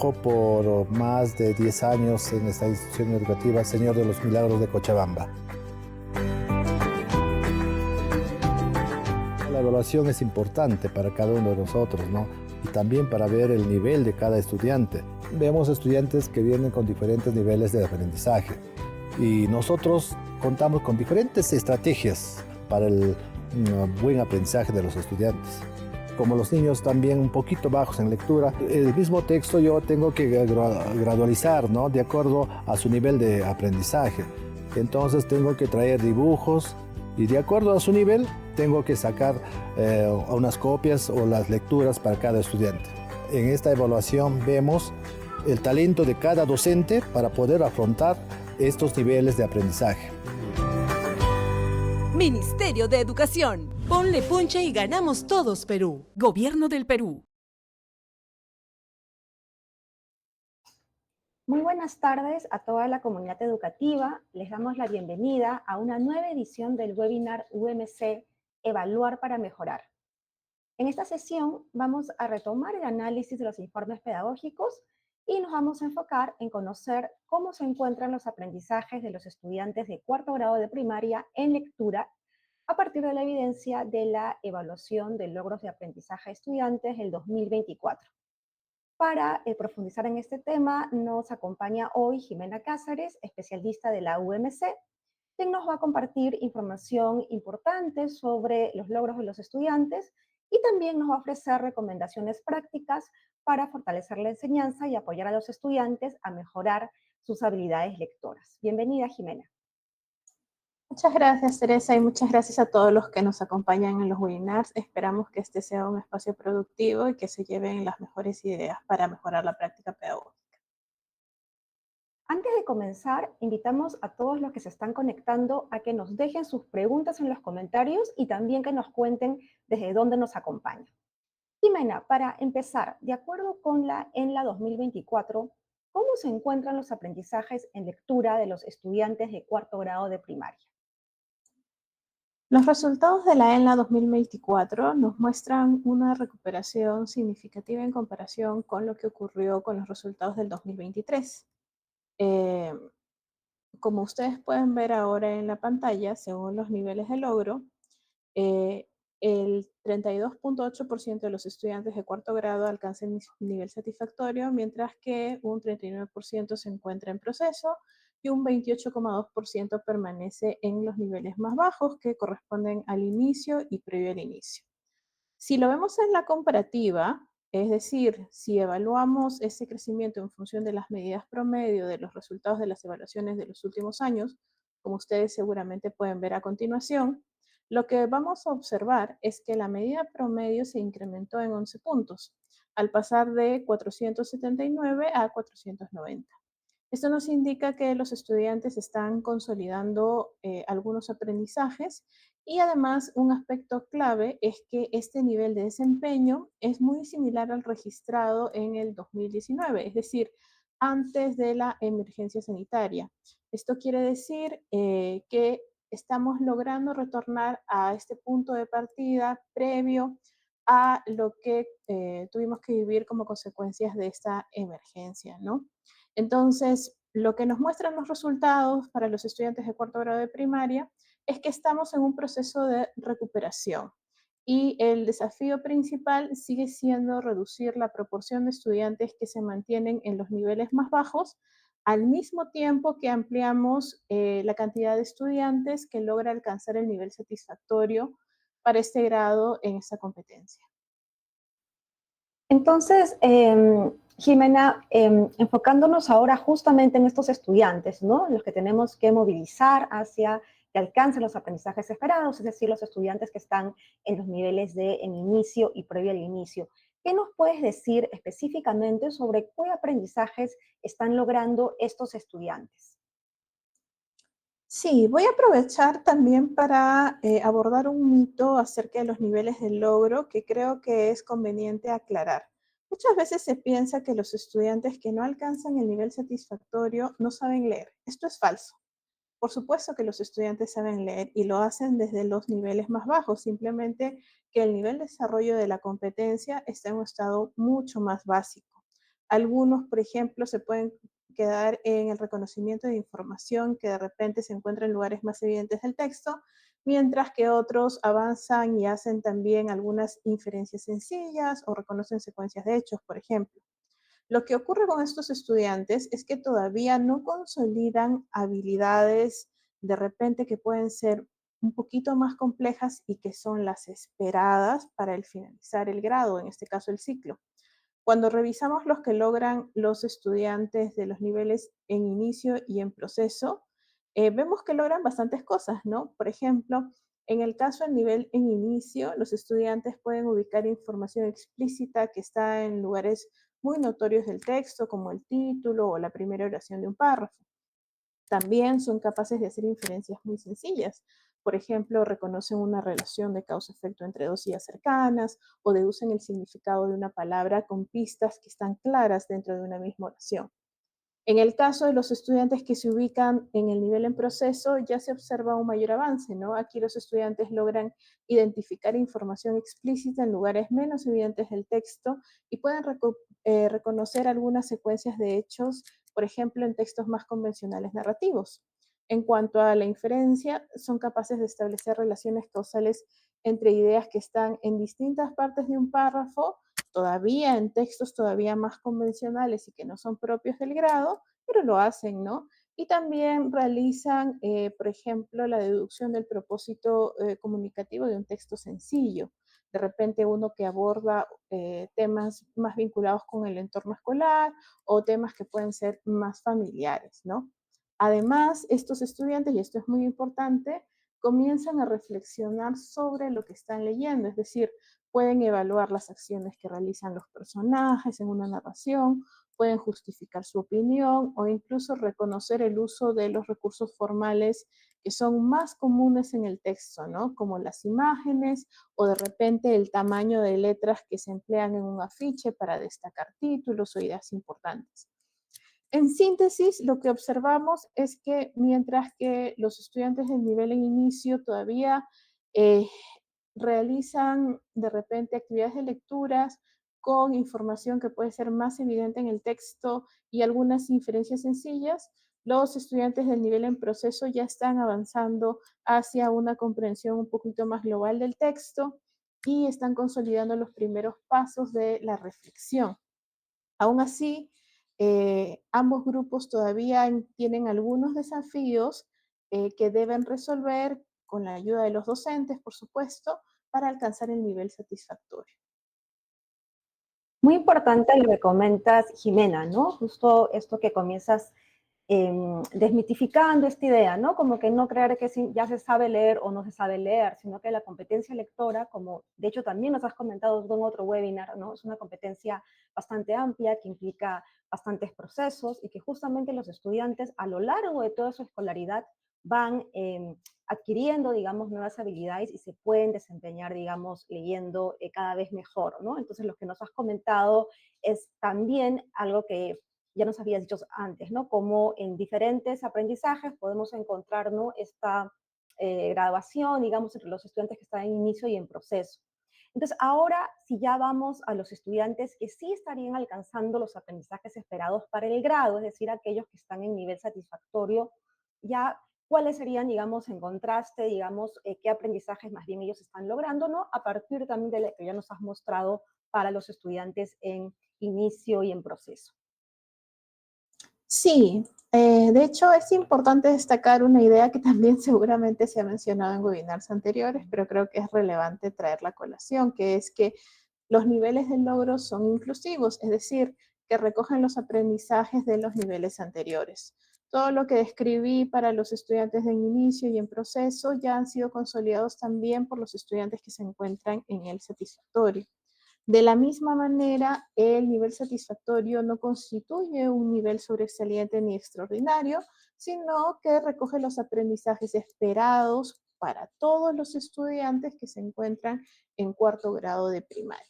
trabajo por más de 10 años en esta institución educativa Señor de los Milagros de Cochabamba. La evaluación es importante para cada uno de nosotros, ¿no? Y también para ver el nivel de cada estudiante. Vemos estudiantes que vienen con diferentes niveles de aprendizaje y nosotros contamos con diferentes estrategias para el buen aprendizaje de los estudiantes. Como los niños también un poquito bajos en lectura, el mismo texto yo tengo que gradualizar, ¿no? De acuerdo a su nivel de aprendizaje. Entonces tengo que traer dibujos y de acuerdo a su nivel tengo que sacar unas copias o las lecturas para cada estudiante. En esta evaluación vemos el talento de cada docente para poder afrontar estos niveles de aprendizaje. Ministerio de Educación. Ponle punche y ganamos todos, Perú. Gobierno del Perú. Muy buenas tardes a toda la comunidad educativa. Les damos la bienvenida a una nueva edición del webinar UMC Evaluar para Mejorar. En esta sesión vamos a retomar el análisis de los informes pedagógicos y nos vamos a enfocar en conocer cómo se encuentran los aprendizajes de los estudiantes de cuarto grado de primaria en lectura a partir de la evidencia de la evaluación de logros de aprendizaje de estudiantes del 2024. Para profundizar en este tema, nos acompaña hoy Jimena Cáceres, especialista de la UMC, quien nos va a compartir información importante sobre los logros de los estudiantes y también nos va a ofrecer recomendaciones prácticas para fortalecer la enseñanza y apoyar a los estudiantes a mejorar sus habilidades lectoras. Bienvenida, Jimena. Muchas gracias, Teresa, y muchas gracias a todos los que nos acompañan en los webinars. Esperamos que este sea un espacio productivo y que se lleven las mejores ideas para mejorar la práctica pedagógica. Antes de comenzar, invitamos a todos los que se están conectando a que nos dejen sus preguntas en los comentarios y también que nos cuenten desde dónde nos acompañan. Jimena, para empezar, de acuerdo con la ENLA 2024, ¿cómo se encuentran los aprendizajes en lectura de los estudiantes de cuarto grado de primaria? Los resultados de la ENLA 2024 nos muestran una recuperación significativa en comparación con lo que ocurrió con los resultados del 2023. Como ustedes pueden ver ahora en la pantalla, según los niveles de logro, el 32.8% de los estudiantes de cuarto grado alcanzan el nivel satisfactorio, mientras que un 39% se encuentra en proceso y un 28.2% permanece en los niveles más bajos, que corresponden al inicio y previo al inicio. Si lo vemos en la comparativa, es decir, si evaluamos ese crecimiento en función de las medidas promedio de los resultados de las evaluaciones de los últimos años, como ustedes seguramente pueden ver a continuación, lo que vamos a observar es que la medida promedio se incrementó en 11 puntos, al pasar de 479 a 490. Esto nos indica que los estudiantes están consolidando algunos aprendizajes y además un aspecto clave es que este nivel de desempeño es muy similar al registrado en el 2019, es decir, antes de la emergencia sanitaria. Esto quiere decir que estamos logrando retornar a este punto de partida previo a lo que tuvimos que vivir como consecuencias de esta emergencia, ¿no? Entonces, lo que nos muestran los resultados para los estudiantes de cuarto grado de primaria es que estamos en un proceso de recuperación y el desafío principal sigue siendo reducir la proporción de estudiantes que se mantienen en los niveles más bajos, al mismo tiempo que ampliamos la cantidad de estudiantes que logra alcanzar el nivel satisfactorio para este grado en esta competencia. Entonces, Jimena, enfocándonos ahora justamente en estos estudiantes, ¿no? Los que tenemos que movilizar hacia que alcancen los aprendizajes esperados, es decir, los estudiantes que están en los niveles de en inicio y previo al inicio. ¿Qué nos puedes decir específicamente sobre qué aprendizajes están logrando estos estudiantes? Sí, voy a aprovechar también para abordar un mito acerca de los niveles de logro que creo que es conveniente aclarar. Muchas veces se piensa que los estudiantes que no alcanzan el nivel satisfactorio no saben leer. Esto es falso. Por supuesto que los estudiantes saben leer y lo hacen desde los niveles más bajos, simplemente que el nivel de desarrollo de la competencia está en un estado mucho más básico. Algunos, por ejemplo, se pueden quedar en el reconocimiento de información que de repente se encuentra en lugares más evidentes del texto, mientras que otros avanzan y hacen también algunas inferencias sencillas o reconocen secuencias de hechos, por ejemplo. Lo que ocurre con estos estudiantes es que todavía no consolidan habilidades de repente que pueden ser un poquito más complejas y que son las esperadas para el finalizar el grado, en este caso el ciclo. Cuando revisamos los que logran los estudiantes de los niveles en inicio y en proceso, vemos que logran bastantes cosas, ¿no? Por ejemplo, en el caso del nivel en inicio, los estudiantes pueden ubicar información explícita que está en lugares muy notorios del texto, como el título o la primera oración de un párrafo. También son capaces de hacer inferencias muy sencillas. Por ejemplo, reconocen una relación de causa-efecto entre dos ideas cercanas o deducen el significado de una palabra con pistas que están claras dentro de una misma oración. En el caso de los estudiantes que se ubican en el nivel en proceso, ya se observa un mayor avance, ¿no? Aquí los estudiantes logran identificar información explícita en lugares menos evidentes del texto y pueden reconocer algunas secuencias de hechos, por ejemplo, en textos más convencionales narrativos. En cuanto a la inferencia, son capaces de establecer relaciones causales entre ideas que están en distintas partes de un párrafo, todavía en textos todavía más convencionales y que no son propios del grado, pero lo hacen, ¿no? Y también realizan, por ejemplo, la deducción del propósito comunicativo de un texto sencillo. De repente uno que aborda temas más vinculados con el entorno escolar o temas que pueden ser más familiares, ¿no? Además, estos estudiantes, y esto es muy importante, comienzan a reflexionar sobre lo que están leyendo, es decir, pueden evaluar las acciones que realizan los personajes en una narración, pueden justificar su opinión o incluso reconocer el uso de los recursos formales que son más comunes en el texto, ¿no? Como las imágenes o de repente el tamaño de letras que se emplean en un afiche para destacar títulos o ideas importantes. En síntesis, lo que observamos es que mientras que los estudiantes del nivel en inicio todavía eh, realizan de repente actividades de lecturas con información que puede ser más evidente en el texto y algunas inferencias sencillas, los estudiantes del nivel en proceso ya están avanzando hacia una comprensión un poquito más global del texto y están consolidando los primeros pasos de la reflexión. Aún así, ambos grupos todavía tienen algunos desafíos que deben resolver con la ayuda de los docentes, por supuesto, para alcanzar el nivel satisfactorio. Muy importante lo que comentas, Jimena, ¿no? Justo esto que comienzas desmitificando esta idea, ¿no? Como que no creer que ya se sabe leer o no se sabe leer, sino que la competencia lectora, como de hecho también nos has comentado en otro webinar, ¿no? Es una competencia bastante amplia que implica bastantes procesos y que justamente los estudiantes a lo largo de toda su escolaridad van adquiriendo, digamos, nuevas habilidades y se pueden desempeñar, digamos, leyendo cada vez mejor, ¿no? Entonces, lo que nos has comentado es también algo que ya nos habías dicho antes, ¿no? Como en diferentes aprendizajes podemos encontrar, ¿no? Esta graduación, digamos, entre los estudiantes que están en inicio y en proceso. Entonces, ahora, si ya vamos a los estudiantes que sí estarían alcanzando los aprendizajes esperados para el grado, es decir, aquellos que están en nivel satisfactorio, ya cuáles serían, digamos, en contraste, digamos, qué aprendizajes más bien ellos están logrando, ¿no? A partir también de lo que ya nos has mostrado para los estudiantes en inicio y en proceso. Sí, de hecho es importante destacar una idea que también seguramente se ha mencionado en webinars anteriores, pero creo que es relevante traer la colación, que es que los niveles de logro son inclusivos, es decir, que recogen los aprendizajes de los niveles anteriores. Todo lo que describí para los estudiantes de inicio y en proceso ya han sido consolidados también por los estudiantes que se encuentran en el satisfactorio. De la misma manera, el nivel satisfactorio no constituye un nivel sobresaliente ni extraordinario, sino que recoge los aprendizajes esperados para todos los estudiantes que se encuentran en cuarto grado de primaria.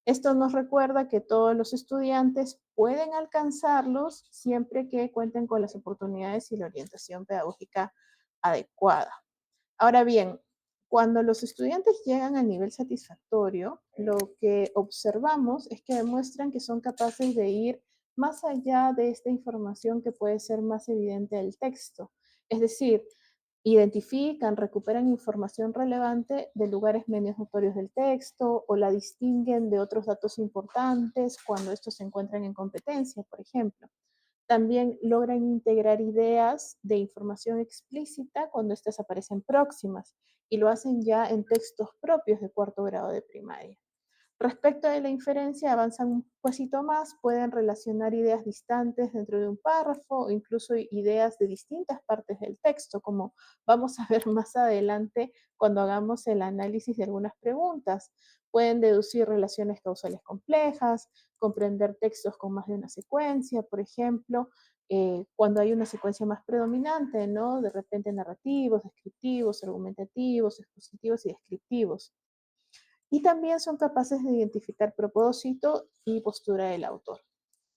Esto nos recuerda que todos los estudiantes pueden alcanzarlos siempre que cuenten con las oportunidades y la orientación pedagógica adecuada. Ahora bien, cuando los estudiantes llegan al nivel satisfactorio, lo que observamos es que demuestran que son capaces de ir más allá de esta información que puede ser más evidente del texto. Es decir, identifican, recuperan información relevante de lugares menos notorios del texto o la distinguen de otros datos importantes cuando estos se encuentran en competencia, por ejemplo. También logran integrar ideas de información explícita cuando éstas aparecen próximas y lo hacen ya en textos propios de cuarto grado de primaria. Respecto de la inferencia, avanzan un pasito más, pueden relacionar ideas distantes dentro de un párrafo o incluso ideas de distintas partes del texto, como vamos a ver más adelante cuando hagamos el análisis de algunas preguntas. Pueden deducir relaciones causales complejas, comprender textos con más de una secuencia, por ejemplo, cuando hay una secuencia más predominante, ¿no? De repente narrativos, descriptivos, argumentativos, expositivos y descriptivos. Y también son capaces de identificar propósito y postura del autor.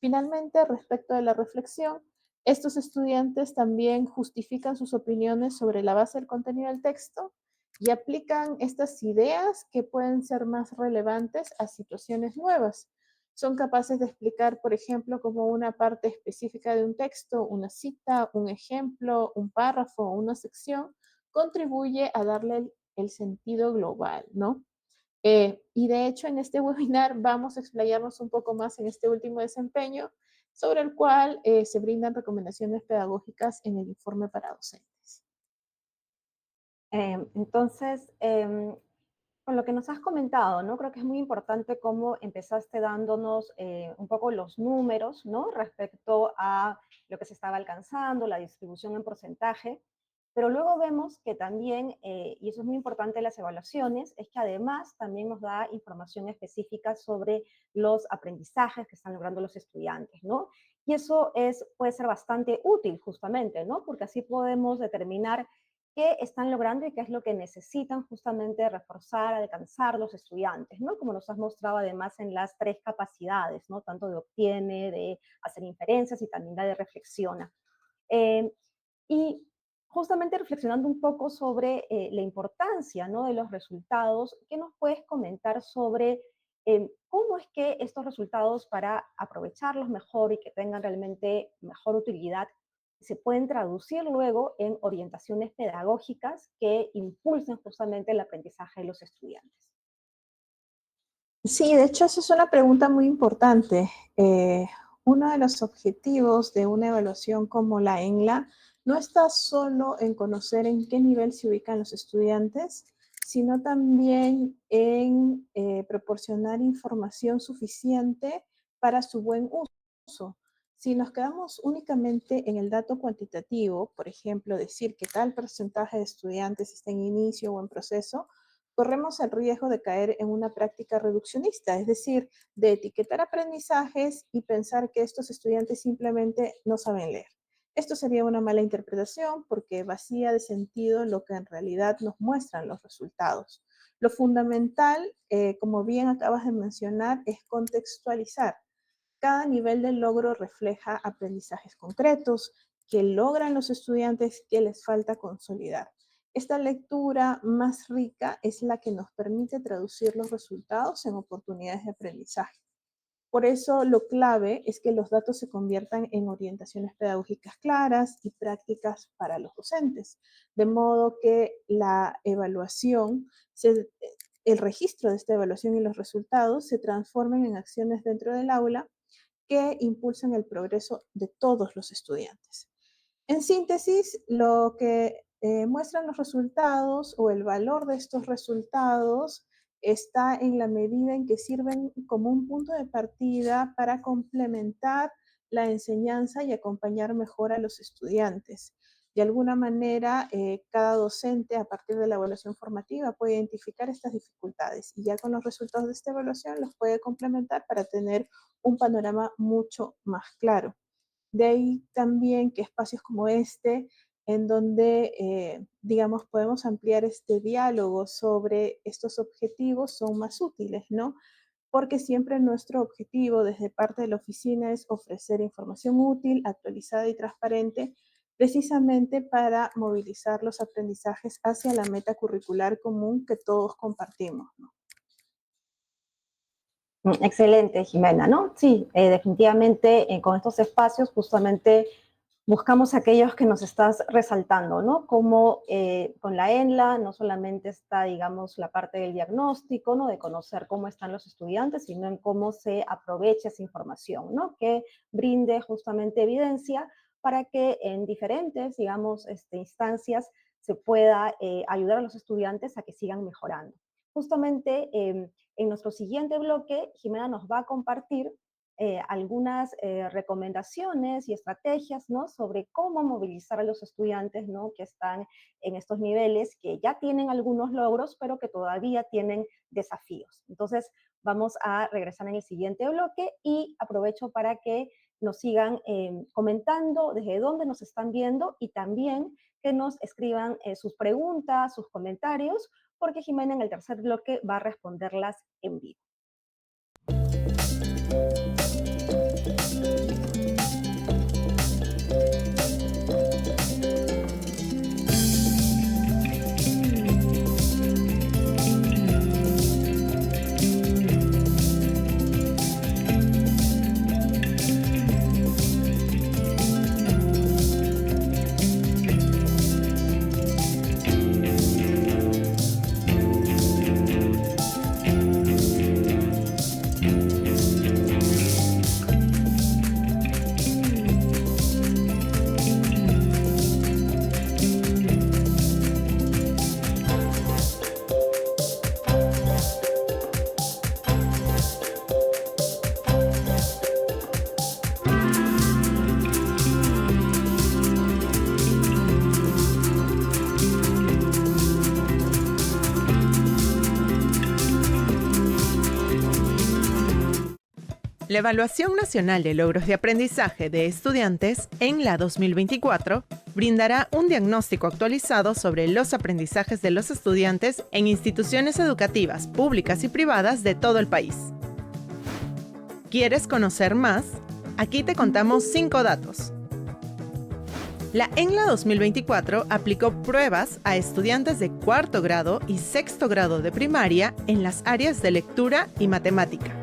Finalmente, respecto de la reflexión, estos estudiantes también justifican sus opiniones sobre la base del contenido del texto y aplican estas ideas que pueden ser más relevantes a situaciones nuevas. Son capaces de explicar, por ejemplo, como una parte específica de un texto, una cita, un ejemplo, un párrafo o una sección contribuye a darle el sentido global, ¿no? Y de hecho, en este webinar vamos a explayarnos un poco más en este último desempeño, sobre el cual se brindan recomendaciones pedagógicas en el informe para docentes. Entonces, con lo que nos has comentado, ¿no? Creo que es muy importante cómo empezaste dándonos un poco los números, ¿no? Respecto a lo que se estaba alcanzando, la distribución en porcentaje, pero luego vemos que también, y eso es muy importante en las evaluaciones, es que además también nos da información específica sobre los aprendizajes que están logrando los estudiantes, ¿no? Y eso puede ser bastante útil justamente, ¿no? Porque así podemos determinar qué están logrando y qué es lo que necesitan justamente reforzar, alcanzar los estudiantes, ¿no? Como nos has mostrado además en las 3 capacidades, ¿no? Tanto de obtiene, de hacer inferencias y también la de reflexiona. Eh, y justamente reflexionando un poco sobre la importancia, ¿no? De los resultados, ¿qué nos puedes comentar sobre cómo es que estos resultados, para aprovecharlos mejor y que tengan realmente mejor utilidad, se pueden traducir luego en orientaciones pedagógicas que impulsen justamente el aprendizaje de los estudiantes? Sí, de hecho, esa es una pregunta muy importante. Uno de los objetivos de una evaluación como la ENLA no está solo en conocer en qué nivel se ubican los estudiantes, sino también en proporcionar información suficiente para su buen uso. Si nos quedamos únicamente en el dato cuantitativo, por ejemplo, decir que tal porcentaje de estudiantes está en inicio o en proceso, corremos el riesgo de caer en una práctica reduccionista, es decir, de etiquetar aprendizajes y pensar que estos estudiantes simplemente no saben leer. Esto sería una mala interpretación porque vacía de sentido lo que en realidad nos muestran los resultados. Lo fundamental, como bien acabas de mencionar, es contextualizar. Cada nivel de logro refleja aprendizajes concretos que logran los estudiantes que les falta consolidar. Esta lectura más rica es la que nos permite traducir los resultados en oportunidades de aprendizaje. Por eso lo clave es que los datos se conviertan en orientaciones pedagógicas claras y prácticas para los docentes, de modo que la evaluación, el registro de esta evaluación y los resultados se transformen en acciones dentro del aula que impulsan el progreso de todos los estudiantes. En síntesis, lo que muestran los resultados o el valor de estos resultados está en la medida en que sirven como un punto de partida para complementar la enseñanza y acompañar mejor a los estudiantes. De alguna manera, cada docente, a partir de la evaluación formativa, puede identificar estas dificultades y ya con los resultados de esta evaluación los puede complementar para tener un panorama mucho más claro. De ahí también que espacios como este, en donde, digamos, podemos ampliar este diálogo sobre estos objetivos, son más útiles, ¿no? Porque siempre nuestro objetivo desde parte de la oficina es ofrecer información útil, actualizada y transparente, precisamente para movilizar los aprendizajes hacia la meta curricular común que todos compartimos, ¿no? Excelente, Jimena, ¿no? Sí, definitivamente con estos espacios justamente buscamos aquellos que nos estás resaltando, ¿no? Como con la ENLA no solamente está, digamos, la parte del diagnóstico, ¿no? De conocer cómo están los estudiantes, sino en cómo se aprovecha esa información, ¿no? Que brinde justamente evidencia para que en diferentes, digamos, instancias se pueda ayudar a los estudiantes a que sigan mejorando. Justamente en nuestro siguiente bloque, Jimena nos va a compartir algunas recomendaciones y estrategias, ¿no? Sobre cómo movilizar a los estudiantes, ¿no? Que están en estos niveles, que ya tienen algunos logros, pero que todavía tienen desafíos. Entonces, vamos a regresar en el siguiente bloque y aprovecho para que nos sigan comentando desde dónde nos están viendo y también que nos escriban sus preguntas, sus comentarios, porque Jimena en el tercer bloque va a responderlas en vivo. La Evaluación Nacional de Logros de Aprendizaje de Estudiantes, ENLA 2024, brindará un diagnóstico actualizado sobre los aprendizajes de los estudiantes en instituciones educativas públicas y privadas de todo el país. ¿Quieres conocer más? Aquí te contamos 5 datos. La ENLA 2024 aplicó pruebas a estudiantes de cuarto grado y sexto grado de primaria en las áreas de lectura y matemática.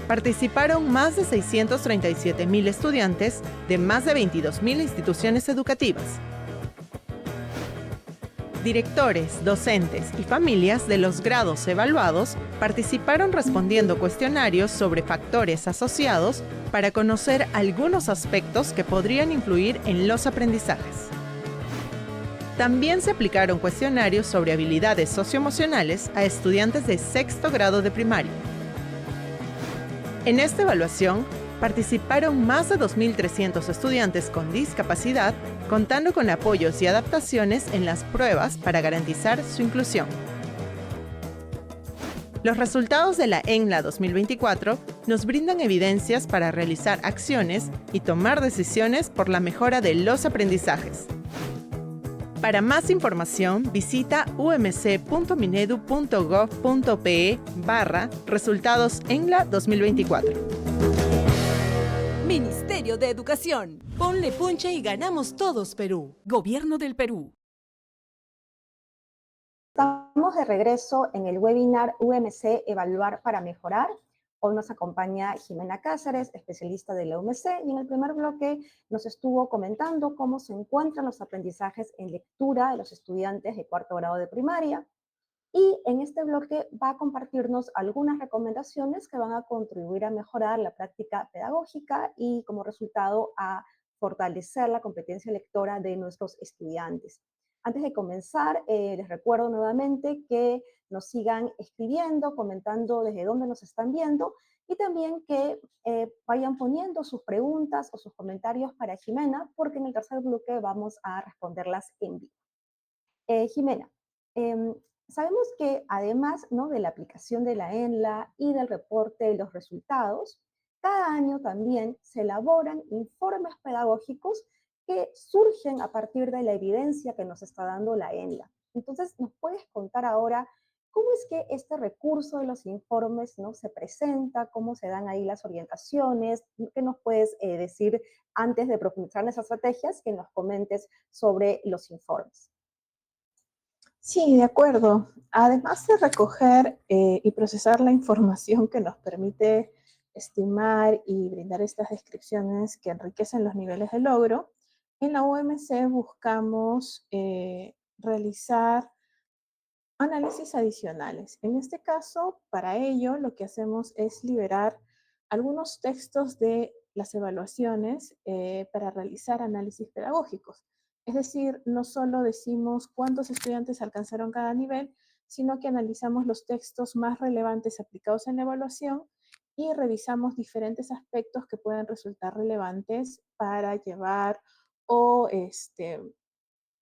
Participaron más de 637,000 estudiantes de más de 22,000 instituciones educativas. Directores, docentes y familias de los grados evaluados participaron respondiendo cuestionarios sobre factores asociados para conocer algunos aspectos que podrían influir en los aprendizajes. También se aplicaron cuestionarios sobre habilidades socioemocionales a estudiantes de sexto grado de primaria. En esta evaluación, participaron más de 2,300 estudiantes con discapacidad, contando con apoyos y adaptaciones en las pruebas para garantizar su inclusión. Los resultados de la ENLA 2024 nos brindan evidencias para realizar acciones y tomar decisiones por la mejora de los aprendizajes. Para más información, visita umc.minedu.gov.pe/resultados ENLA 2024. Ministerio de Educación. Ponle punche y ganamos todos Perú. Gobierno del Perú. Estamos de regreso en el webinar UMC Evaluar para Mejorar. Hoy nos acompaña Jimena Cáceres, especialista de la UMC, y en el primer bloque nos estuvo comentando cómo se encuentran los aprendizajes en lectura de los estudiantes de cuarto grado de primaria. Y en este bloque va a compartirnos algunas recomendaciones que van a contribuir a mejorar la práctica pedagógica y como resultado a fortalecer la competencia lectora de nuestros estudiantes. Antes de comenzar, les recuerdo nuevamente que nos sigan escribiendo, comentando desde dónde nos están viendo y también que vayan poniendo sus preguntas o sus comentarios para Jimena, porque en el tercer bloque vamos a responderlas en vivo. Jimena, sabemos que además, ¿no?, de la aplicación de la ENLA y del reporte de los resultados, cada año también se elaboran informes pedagógicos que surgen a partir de la evidencia que nos está dando la ENLA. Entonces, ¿nos puedes contar ahora cómo es que este recurso de los informes, ¿no?, se presenta, cómo se dan ahí las orientaciones? ¿Qué nos puedes decir antes de profundizar en esas estrategias, que nos comentes sobre los informes? Sí, de acuerdo. Además de recoger y procesar la información que nos permite estimar y brindar estas descripciones que enriquecen los niveles de logro, en la UMC buscamos realizar análisis adicionales. En este caso, para ello, lo que hacemos es liberar algunos textos de las evaluaciones para realizar análisis pedagógicos. Es decir, no solo decimos cuántos estudiantes alcanzaron cada nivel, sino que analizamos los textos más relevantes aplicados en la evaluación y revisamos diferentes aspectos que pueden resultar relevantes para llevar o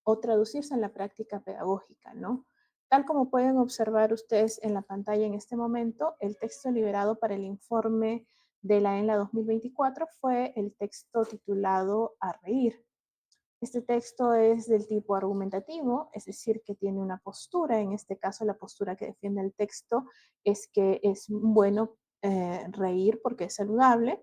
o traducirse en la práctica pedagógica, ¿no? Tal como pueden observar ustedes en la pantalla en este momento, el texto liberado para el informe de la ENLA 2024 fue el texto titulado A reír. Este texto es del tipo argumentativo, es decir, que tiene una postura. En este caso, la postura que defiende el texto es que es bueno reír porque es saludable,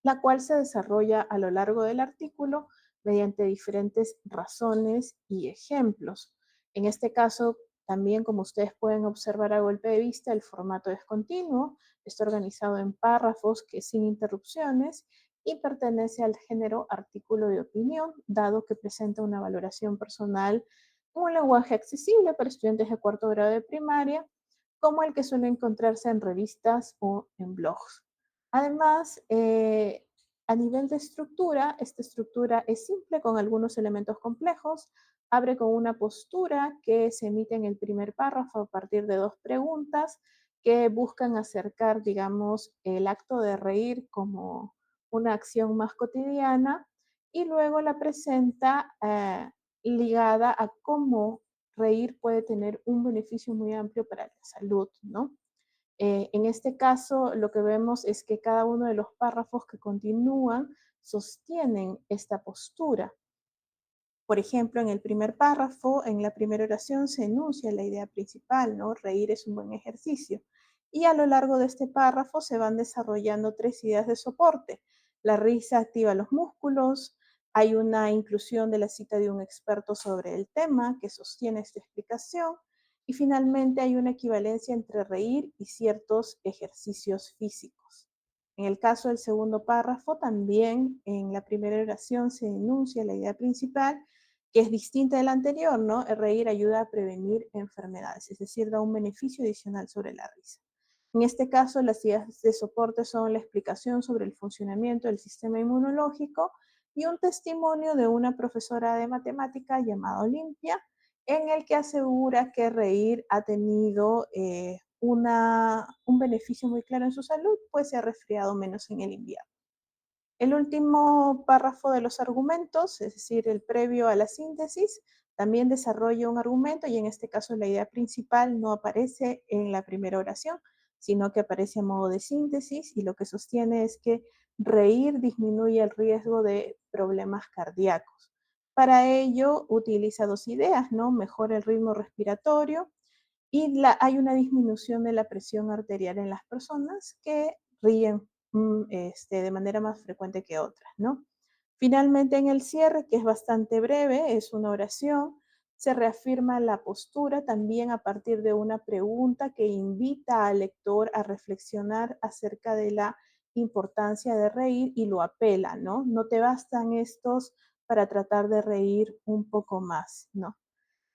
la cual se desarrolla a lo largo del artículo mediante diferentes razones y ejemplos. En este caso, también como ustedes pueden observar a golpe de vista, el formato es continuo, está organizado en párrafos que sin interrupciones y pertenece al género artículo de opinión, dado que presenta una valoración personal en un lenguaje accesible para estudiantes de cuarto grado de primaria, como el que suele encontrarse en revistas o en blogs. Además, a nivel de estructura, esta estructura es simple con algunos elementos complejos. Abre con una postura que se emite en el primer párrafo a partir de dos preguntas que buscan acercar, digamos, el acto de reír como una acción más cotidiana y luego la presenta ligada a cómo reír puede tener un beneficio muy amplio para la salud, ¿no? En este caso, lo que vemos es que cada uno de los párrafos que continúan sostienen esta postura. Por ejemplo, en el primer párrafo, en la primera oración, se enuncia la idea principal, ¿no? Reír es un buen ejercicio. Y a lo largo de este párrafo se van desarrollando tres ideas de soporte. La risa activa los músculos, hay una inclusión de la cita de un experto sobre el tema que sostiene esta explicación, y finalmente hay una equivalencia entre reír y ciertos ejercicios físicos. En el caso del segundo párrafo, también en la primera oración se enuncia la idea principal, que es distinta del anterior, ¿no? El reír ayuda a prevenir enfermedades, es decir, da un beneficio adicional sobre la risa. En este caso, las ideas de soporte son la explicación sobre el funcionamiento del sistema inmunológico y un testimonio de una profesora de matemática llamada Olimpia, en el que asegura que reír ha tenido un beneficio muy claro en su salud, pues se ha resfriado menos en el invierno. El último párrafo de los argumentos, es decir, el previo a la síntesis, también desarrolla un argumento y en este caso la idea principal no aparece en la primera oración, sino que aparece a modo de síntesis y lo que sostiene es que reír disminuye el riesgo de problemas cardíacos. Para ello utiliza dos ideas, ¿no? Mejora el ritmo respiratorio y hay una disminución de la presión arterial en las personas que ríen de manera más frecuente que otras, ¿no? Finalmente, en el cierre, que es bastante breve, es una oración, se reafirma la postura también a partir de una pregunta que invita al lector a reflexionar acerca de la importancia de reír y lo apela, ¿no? No te bastan estos para tratar de reír un poco más, ¿no?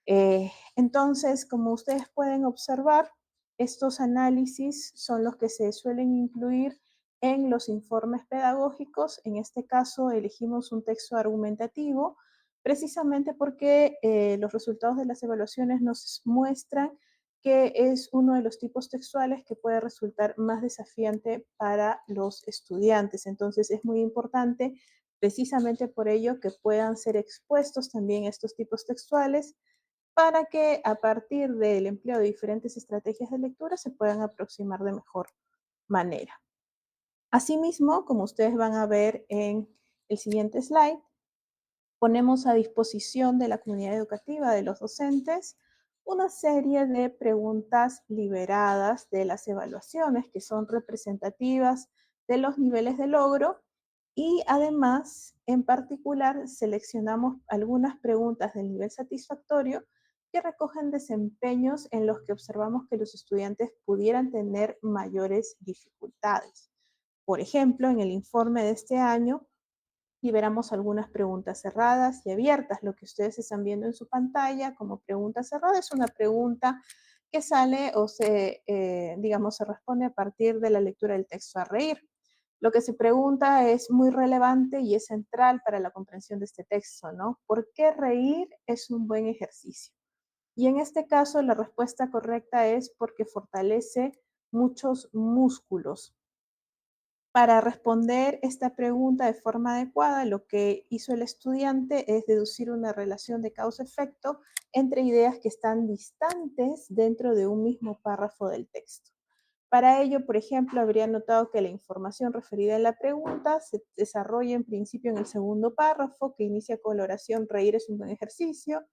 Entonces, como ustedes pueden observar, estos análisis son los que se suelen incluir en los informes pedagógicos. En este caso, elegimos un texto argumentativo, precisamente porque los resultados de las evaluaciones nos muestran que es uno de los tipos textuales que puede resultar más desafiante para los estudiantes. Entonces, es muy importante, precisamente por ello, que puedan ser expuestos también estos tipos textuales para que a partir del empleo de diferentes estrategias de lectura se puedan aproximar de mejor manera. Asimismo, como ustedes van a ver en el siguiente slide, ponemos a disposición de la comunidad educativa, de los docentes, una serie de preguntas liberadas de las evaluaciones que son representativas de los niveles de logro y además, en particular, seleccionamos algunas preguntas del nivel satisfactorio que recogen desempeños en los que observamos que los estudiantes pudieran tener mayores dificultades. Por ejemplo, en el informe de este año liberamos algunas preguntas cerradas y abiertas. Lo que ustedes están viendo en su pantalla como pregunta cerrada es una pregunta que sale o digamos, se responde a partir de la lectura del texto a reír. Lo que se pregunta es muy relevante y es central para la comprensión de este texto, ¿no? ¿Por qué reír es un buen ejercicio? Y en este caso la respuesta correcta es porque fortalece muchos músculos. Para responder esta pregunta de forma adecuada, lo que hizo el estudiante es deducir una relación de causa-efecto entre ideas que están distantes dentro de un mismo párrafo del texto. Para ello, por ejemplo, habría notado que la información referida en la pregunta se desarrolla en principio en el segundo párrafo, que inicia con la oración "reír es un buen ejercicio".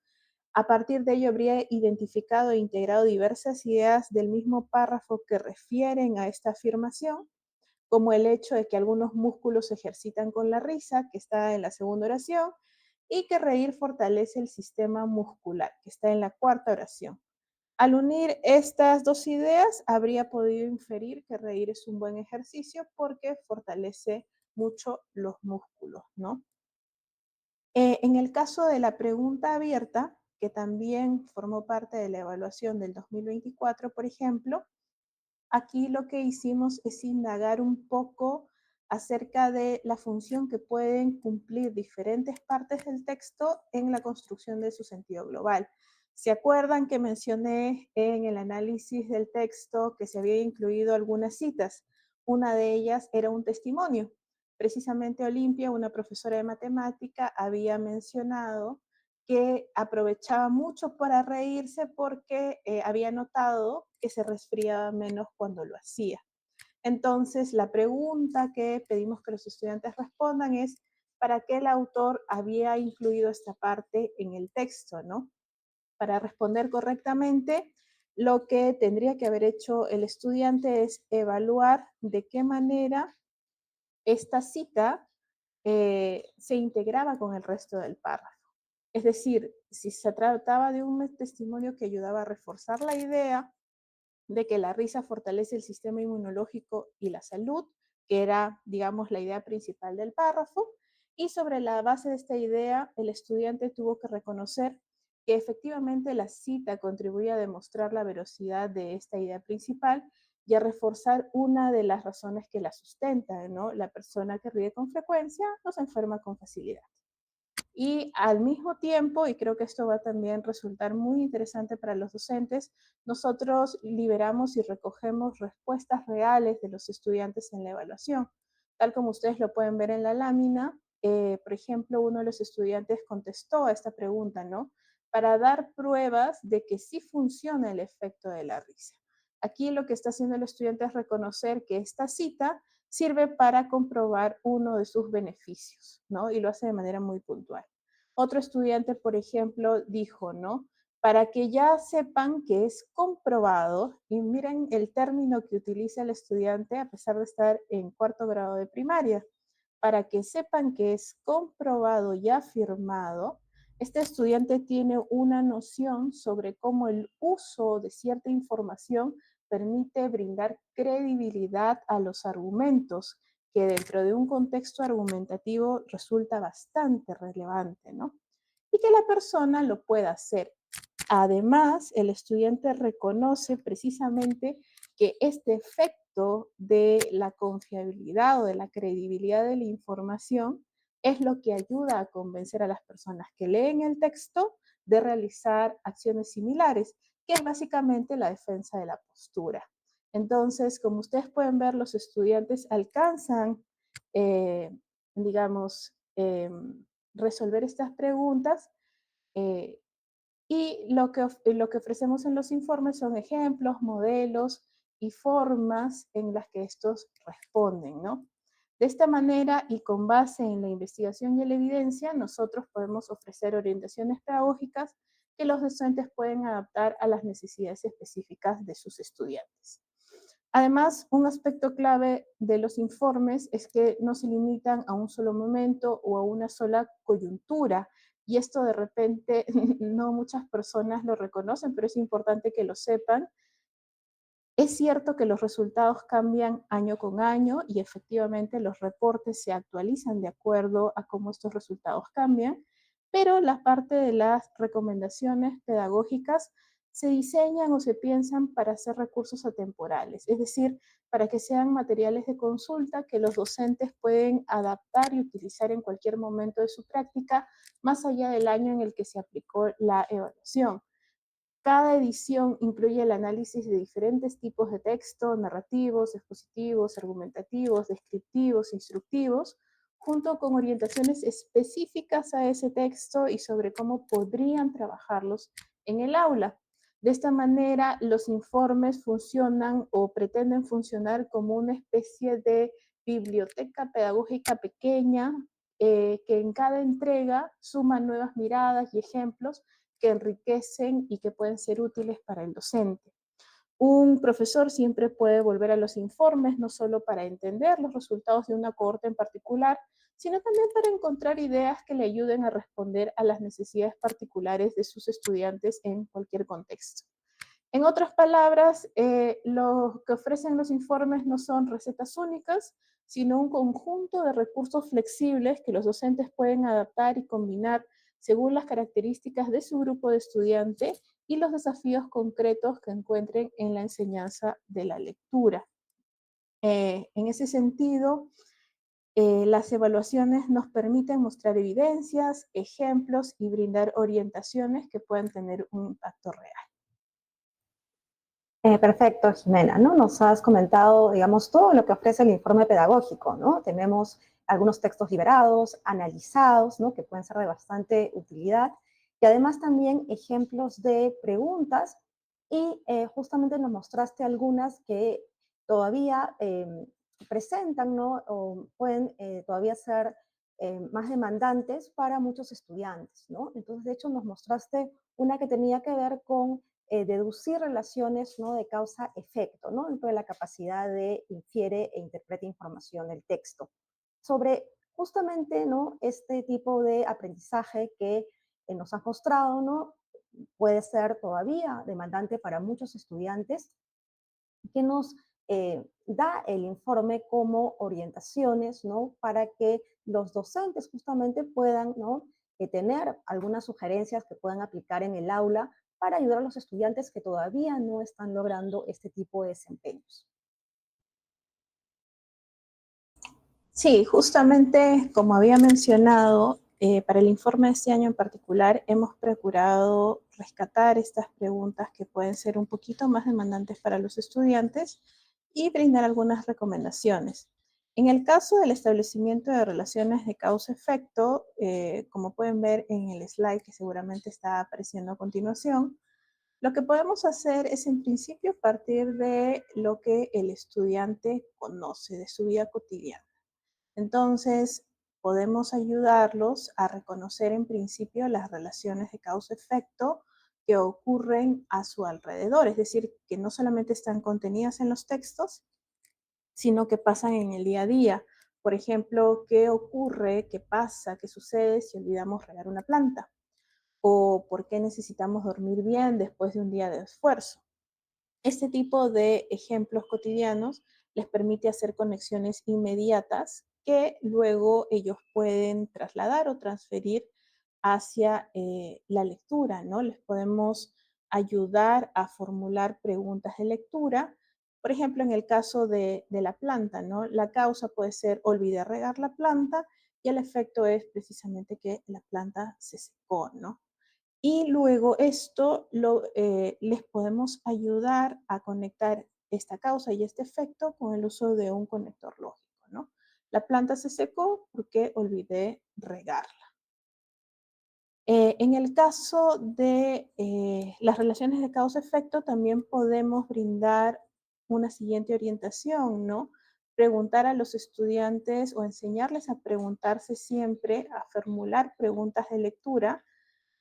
A partir de ello, habría identificado e integrado diversas ideas del mismo párrafo que refieren a esta afirmación, como el hecho de que algunos músculos se ejercitan con la risa, que está en la segunda oración, y que reír fortalece el sistema muscular, que está en la cuarta oración. Al unir estas dos ideas, habría podido inferir que reír es un buen ejercicio porque fortalece mucho los músculos, ¿no? En el caso de la pregunta abierta, que también formó parte de la evaluación del 2024, por ejemplo, aquí lo que hicimos es indagar un poco acerca de la función que pueden cumplir diferentes partes del texto en la construcción de su sentido global. ¿Se acuerdan que mencioné en el análisis del texto que se había incluido algunas citas? Una de ellas era un testimonio. Precisamente Olimpia, una profesora de matemática, había mencionado que aprovechaba mucho para reírse porque había notado que se resfriaba menos cuando lo hacía. Entonces, la pregunta que pedimos que los estudiantes respondan es, ¿para qué el autor había incluido esta parte en el texto, no? Para responder correctamente, lo que tendría que haber hecho el estudiante es evaluar de qué manera esta cita se integraba con el resto del párrafo. Es decir, si se trataba de un testimonio que ayudaba a reforzar la idea de que la risa fortalece el sistema inmunológico y la salud, que era, digamos, la idea principal del párrafo, y sobre la base de esta idea, el estudiante tuvo que reconocer que efectivamente la cita contribuye a demostrar la veracidad de esta idea principal y a reforzar una de las razones que la sustentan, ¿no? La persona que ríe con frecuencia no se enferma con facilidad. Y al mismo tiempo, y creo que esto va a también resultar muy interesante para los docentes, nosotros liberamos y recogemos respuestas reales de los estudiantes en la evaluación. Tal como ustedes lo pueden ver en la lámina, por ejemplo, uno de los estudiantes contestó a esta pregunta, ¿no? Para dar pruebas de que sí funciona el efecto de la risa. Aquí lo que está haciendo el estudiante es reconocer que esta cita sirve para comprobar uno de sus beneficios, ¿no? Y lo hace de manera muy puntual. Otro estudiante, por ejemplo, dijo, ¿no? Para que ya sepan que es comprobado, y miren el término que utiliza el estudiante a pesar de estar en cuarto grado de primaria, para que sepan que es comprobado y afirmado, este estudiante tiene una noción sobre cómo el uso de cierta información permite brindar credibilidad a los argumentos, que dentro de un contexto argumentativo resulta bastante relevante, ¿no? Y que la persona lo pueda hacer. Además, el estudiante reconoce precisamente que este efecto de la confiabilidad o de la credibilidad de la información es lo que ayuda a convencer a las personas que leen el texto de realizar acciones similares, que es básicamente la defensa de la postura. Entonces, como ustedes pueden ver, los estudiantes alcanzan, digamos, resolver estas preguntas, eh, y lo que ofrecemos en los informes son ejemplos, modelos y formas en las que estos responden, ¿no? De esta manera y con base en la investigación y la evidencia, nosotros podemos ofrecer orientaciones pedagógicas que los docentes pueden adaptar a las necesidades específicas de sus estudiantes. Además, un aspecto clave de los informes es que no se limitan a un solo momento o a una sola coyuntura, y esto de repente no muchas personas lo reconocen, pero es importante que lo sepan. Es cierto que los resultados cambian año con año y efectivamente los reportes se actualizan de acuerdo a cómo estos resultados cambian, pero la parte de las recomendaciones pedagógicas se diseñan o se piensan para ser recursos atemporales, es decir, para que sean materiales de consulta que los docentes pueden adaptar y utilizar en cualquier momento de su práctica, más allá del año en el que se aplicó la evaluación. Cada edición incluye el análisis de diferentes tipos de texto, narrativos, expositivos, argumentativos, descriptivos, instructivos, junto con orientaciones específicas a ese texto y sobre cómo podrían trabajarlos en el aula. De esta manera, los informes funcionan o pretenden funcionar como una especie de biblioteca pedagógica pequeña que en cada entrega suma nuevas miradas y ejemplos que enriquecen y que pueden ser útiles para el docente. Un profesor siempre puede volver a los informes, no solo para entender los resultados de una cohorte en particular, sino también para encontrar ideas que le ayuden a responder a las necesidades particulares de sus estudiantes en cualquier contexto. En otras palabras, lo que ofrecen los informes no son recetas únicas, sino un conjunto de recursos flexibles que los docentes pueden adaptar y combinar según las características de su grupo de estudiante y los desafíos concretos que encuentren en la enseñanza de la lectura. En ese sentido, las evaluaciones nos permiten mostrar evidencias, ejemplos y brindar orientaciones que puedan tener un impacto real. Perfecto, Jimena, ¿no? Nos has comentado, digamos, todo lo que ofrece el informe pedagógico, ¿no? Tenemos algunos textos liberados, analizados, ¿no? Que pueden ser de bastante utilidad, y además también ejemplos de preguntas, y justamente nos mostraste algunas que todavía presentan, ¿no? O pueden todavía ser más demandantes para muchos estudiantes, ¿no? Entonces, de hecho, nos mostraste una que tenía que ver con deducir relaciones, ¿no? De causa-efecto, ¿no? Dentro de la capacidad de infiere e interpreta información del texto. Sobre justamente, ¿no? Este tipo de aprendizaje que nos has mostrado, ¿no? Puede ser todavía demandante para muchos estudiantes, que nos da el informe como orientaciones, ¿no? Para que los docentes justamente puedan, ¿no? Tener algunas sugerencias que puedan aplicar en el aula para ayudar a los estudiantes que todavía no están logrando este tipo de desempeños. Sí, justamente como había mencionado, para el informe de este año en particular hemos procurado rescatar estas preguntas que pueden ser un poquito más demandantes para los estudiantes y brindar algunas recomendaciones. En el caso del establecimiento de relaciones de causa-efecto, como pueden ver en el slide que seguramente está apareciendo a continuación, lo que podemos hacer es en principio partir de lo que el estudiante conoce de su vida cotidiana. Entonces, podemos ayudarlos a reconocer en principio las relaciones de causa-efecto que ocurren a su alrededor, es decir, que no solamente están contenidas en los textos, sino que pasan en el día a día. Por ejemplo, ¿qué ocurre, qué pasa, qué sucede si olvidamos regar una planta? ¿O por qué necesitamos dormir bien después de un día de esfuerzo? Este tipo de ejemplos cotidianos les permite hacer conexiones inmediatas que luego ellos pueden trasladar o transferir hacia la lectura, ¿no? Les podemos ayudar a formular preguntas de lectura. Por ejemplo, en el caso de la planta, ¿no? La causa puede ser olvidé regar la planta y el efecto es precisamente que la planta se secó, ¿no? Y luego esto les podemos ayudar a conectar esta causa y este efecto con el uso de un conector lógico, ¿no? La planta se secó porque olvidé regarla. En el caso de las relaciones de causa-efecto, también podemos brindar una siguiente orientación, ¿no? Preguntar a los estudiantes o enseñarles a preguntarse siempre, a formular preguntas de lectura.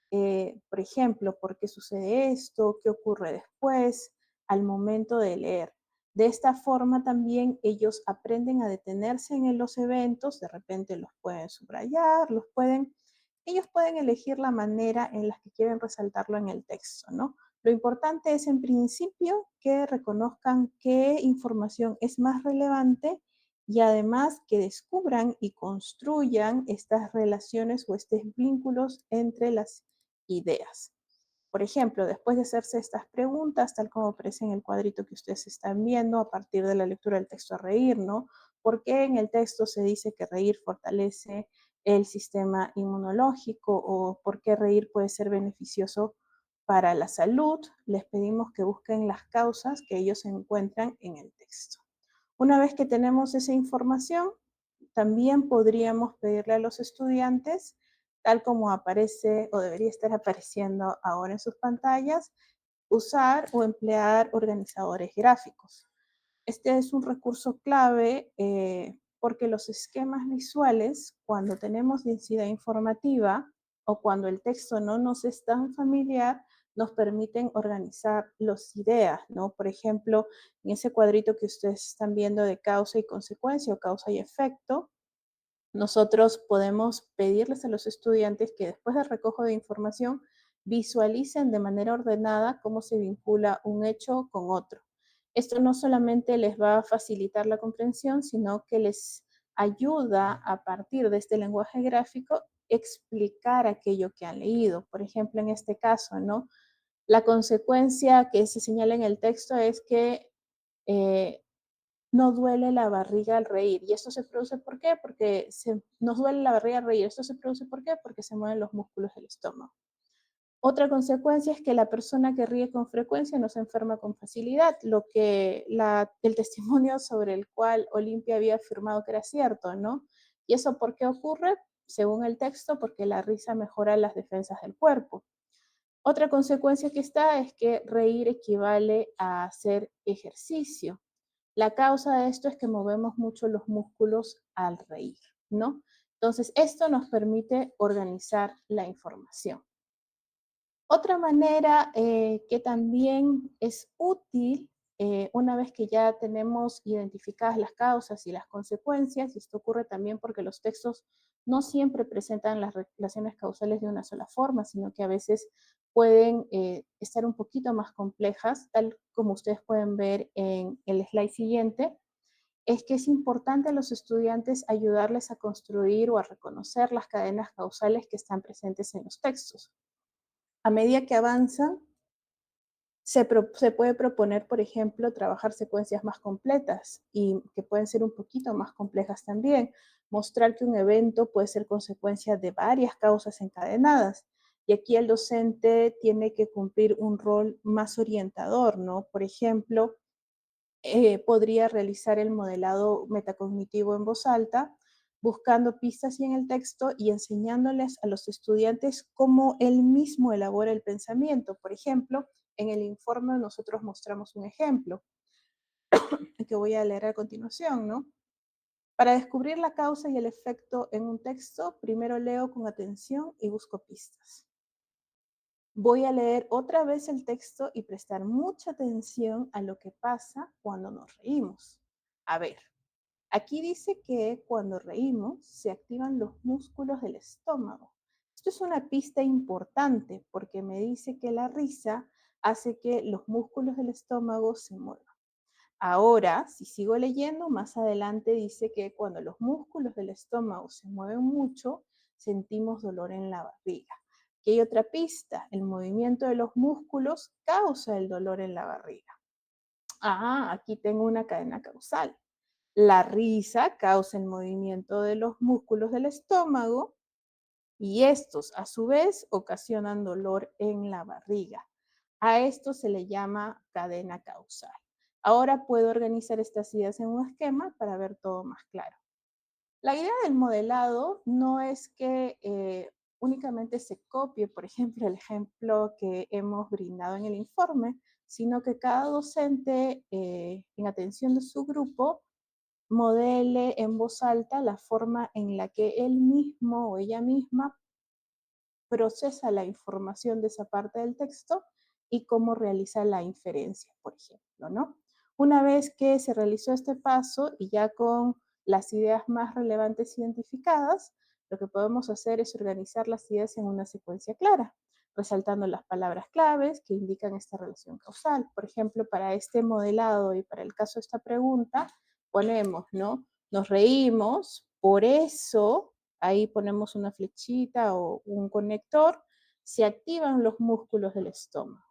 Por ejemplo, ¿por qué sucede esto? ¿Qué ocurre después? Al momento de leer. De esta forma también ellos aprenden a detenerse en los eventos, de repente los pueden subrayar, los pueden ellos pueden elegir la manera en la que quieren resaltarlo en el texto, ¿no? Lo importante es, en principio, que reconozcan qué información es más relevante y además que descubran y construyan estas relaciones o estos vínculos entre las ideas. Por ejemplo, después de hacerse estas preguntas, tal como aparece en el cuadrito que ustedes están viendo a partir de la lectura del texto a reír, ¿no? ¿Por qué en el texto se dice que reír fortalece el sistema inmunológico o por qué reír puede ser beneficioso para la salud? Les pedimos que busquen las causas que ellos encuentran en el texto. Una vez que tenemos esa información, también podríamos pedirle a los estudiantes, tal como aparece o debería estar apareciendo ahora en sus pantallas, usar o emplear organizadores gráficos. Este es un recurso clave porque los esquemas visuales, cuando tenemos densidad informativa o cuando el texto no nos es tan familiar, nos permiten organizar las ideas, ¿no? Por ejemplo, en ese cuadrito que ustedes están viendo de causa y consecuencia o causa y efecto, nosotros podemos pedirles a los estudiantes que después del recojo de información visualicen de manera ordenada cómo se vincula un hecho con otro. Esto no solamente les va a facilitar la comprensión, sino que les ayuda a partir de este lenguaje gráfico explicar aquello que han leído. Por ejemplo, en este caso, ¿no? La consecuencia que se señala en el texto es que eh, no duele la barriga al reír. ¿Y esto se produce por qué? Porque nos duele la barriga al reír. ¿Esto se produce por qué? Porque se mueven los músculos del estómago. Otra consecuencia es que la persona que ríe con frecuencia no se enferma con facilidad, lo que el testimonio sobre el cual Olimpia había afirmado que era cierto, ¿no? ¿Y eso por qué ocurre? Según el texto, porque la risa mejora las defensas del cuerpo. Otra consecuencia que está es que reír equivale a hacer ejercicio. La causa de esto es que movemos mucho los músculos al reír, ¿no? Entonces, esto nos permite organizar la información. Otra manera que también es útil, una vez que ya tenemos identificadas las causas y las consecuencias, y esto ocurre también porque los textos no siempre presentan las relaciones causales de una sola forma, sino que a veces pueden estar un poquito más complejas, tal como ustedes pueden ver en el slide siguiente, es que es importante a los estudiantes ayudarles a construir o a reconocer las cadenas causales que están presentes en los textos. A medida que avanzan, se puede proponer, por ejemplo, trabajar secuencias más completas y que pueden ser un poquito más complejas también. Mostrar que un evento puede ser consecuencia de varias causas encadenadas. Y aquí el docente tiene que cumplir un rol más orientador, ¿no? Por ejemplo, podría realizar el modelado metacognitivo en voz alta, buscando pistas y en el texto y enseñándoles a los estudiantes cómo él mismo elabora el pensamiento. Por ejemplo, en el informe nosotros mostramos un ejemplo que voy a leer a continuación, ¿no? Para descubrir la causa y el efecto en un texto, primero leo con atención y busco pistas. Voy a leer otra vez el texto y prestar mucha atención a lo que pasa cuando nos reímos. A ver, aquí dice que cuando reímos se activan los músculos del estómago. Esto es una pista importante porque me dice que la risa hace que los músculos del estómago se muevan. Ahora, si sigo leyendo, más adelante dice que cuando los músculos del estómago se mueven mucho, sentimos dolor en la barriga. Aquí hay otra pista, el movimiento de los músculos causa el dolor en la barriga. Ah, aquí tengo una cadena causal. La risa causa el movimiento de los músculos del estómago y estos a su vez ocasionan dolor en la barriga. A esto se le llama cadena causal. Ahora puedo organizar estas ideas en un esquema para ver todo más claro. La idea del modelado no es que únicamente se copie, por ejemplo, el ejemplo que hemos brindado en el informe, sino que cada docente, en atención de su grupo, modele en voz alta la forma en la que él mismo o ella misma procesa la información de esa parte del texto y cómo realiza la inferencia, por ejemplo, ¿no? Una vez que se realizó este paso y ya con las ideas más relevantes identificadas, Lo que podemos hacer es organizar las ideas en una secuencia clara, resaltando las palabras claves que indican esta relación causal. Por ejemplo, para este modelado y para el caso de esta pregunta, ponemos, ¿no? Nos reímos, por eso, ahí ponemos una flechita o un conector, se activan los músculos del estómago.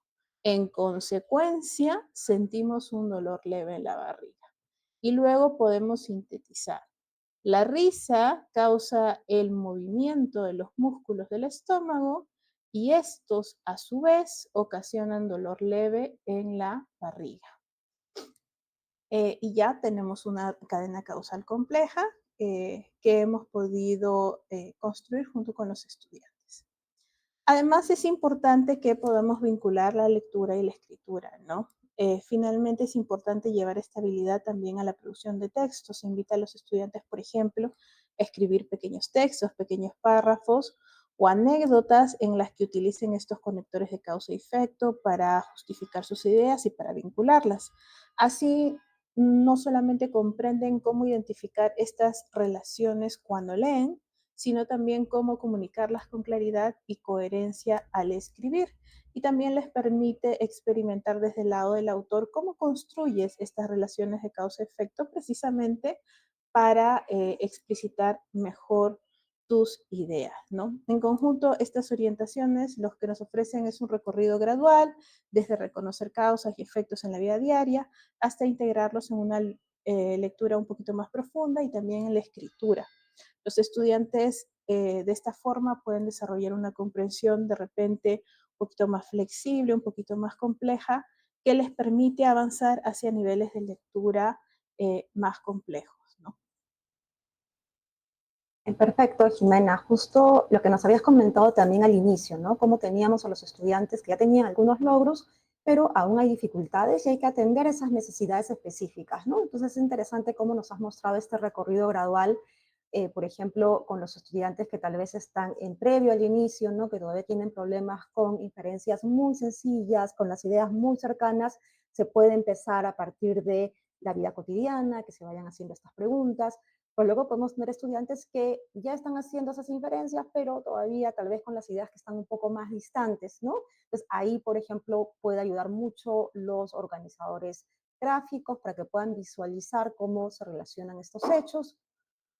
En consecuencia, sentimos un dolor leve en la barriga. Y luego podemos sintetizar. La risa causa el movimiento de los músculos del estómago y estos a su vez ocasionan dolor leve en la barriga. Y ya tenemos una cadena causal compleja que hemos podido construir junto con los estudiantes. Además, es importante que podamos vincular la lectura y la escritura, ¿no? Finalmente, es importante llevar esta habilidad también a la producción de textos. Se invita a los estudiantes, por ejemplo, a escribir pequeños textos, pequeños párrafos o anécdotas en las que utilicen estos conectores de causa y efecto para justificar sus ideas y para vincularlas. Así, no solamente comprenden cómo identificar estas relaciones cuando leen, sino también cómo comunicarlas con claridad y coherencia al escribir. Y también les permite experimentar desde el lado del autor cómo construyes estas relaciones de causa-efecto precisamente para explicitar mejor tus ideas, ¿no? En conjunto, estas orientaciones lo que nos ofrecen es un recorrido gradual, desde reconocer causas y efectos en la vida diaria hasta integrarlos en una lectura un poquito más profunda y también en la escritura. Los estudiantes de esta forma pueden desarrollar una comprensión de repente un poquito más flexible, un poquito más compleja, que les permite avanzar hacia niveles de lectura más complejos, ¿no? Perfecto, Jimena. Justo lo que nos habías comentado también al inicio, ¿no? Cómo teníamos a los estudiantes que ya tenían algunos logros, pero aún hay dificultades y hay que atender esas necesidades específicas, ¿no? Entonces es interesante cómo nos has mostrado este recorrido gradual, por ejemplo, con los estudiantes que tal vez están en previo al inicio, ¿no? Que todavía tienen problemas con inferencias muy sencillas, con las ideas muy cercanas, se puede empezar a partir de la vida cotidiana, que se vayan haciendo estas preguntas. Pues luego podemos tener estudiantes que ya están haciendo esas inferencias, pero todavía tal vez con las ideas que están un poco más distantes, ¿no? Entonces ahí, por ejemplo, puede ayudar mucho los organizadores gráficos para que puedan visualizar cómo se relacionan estos hechos.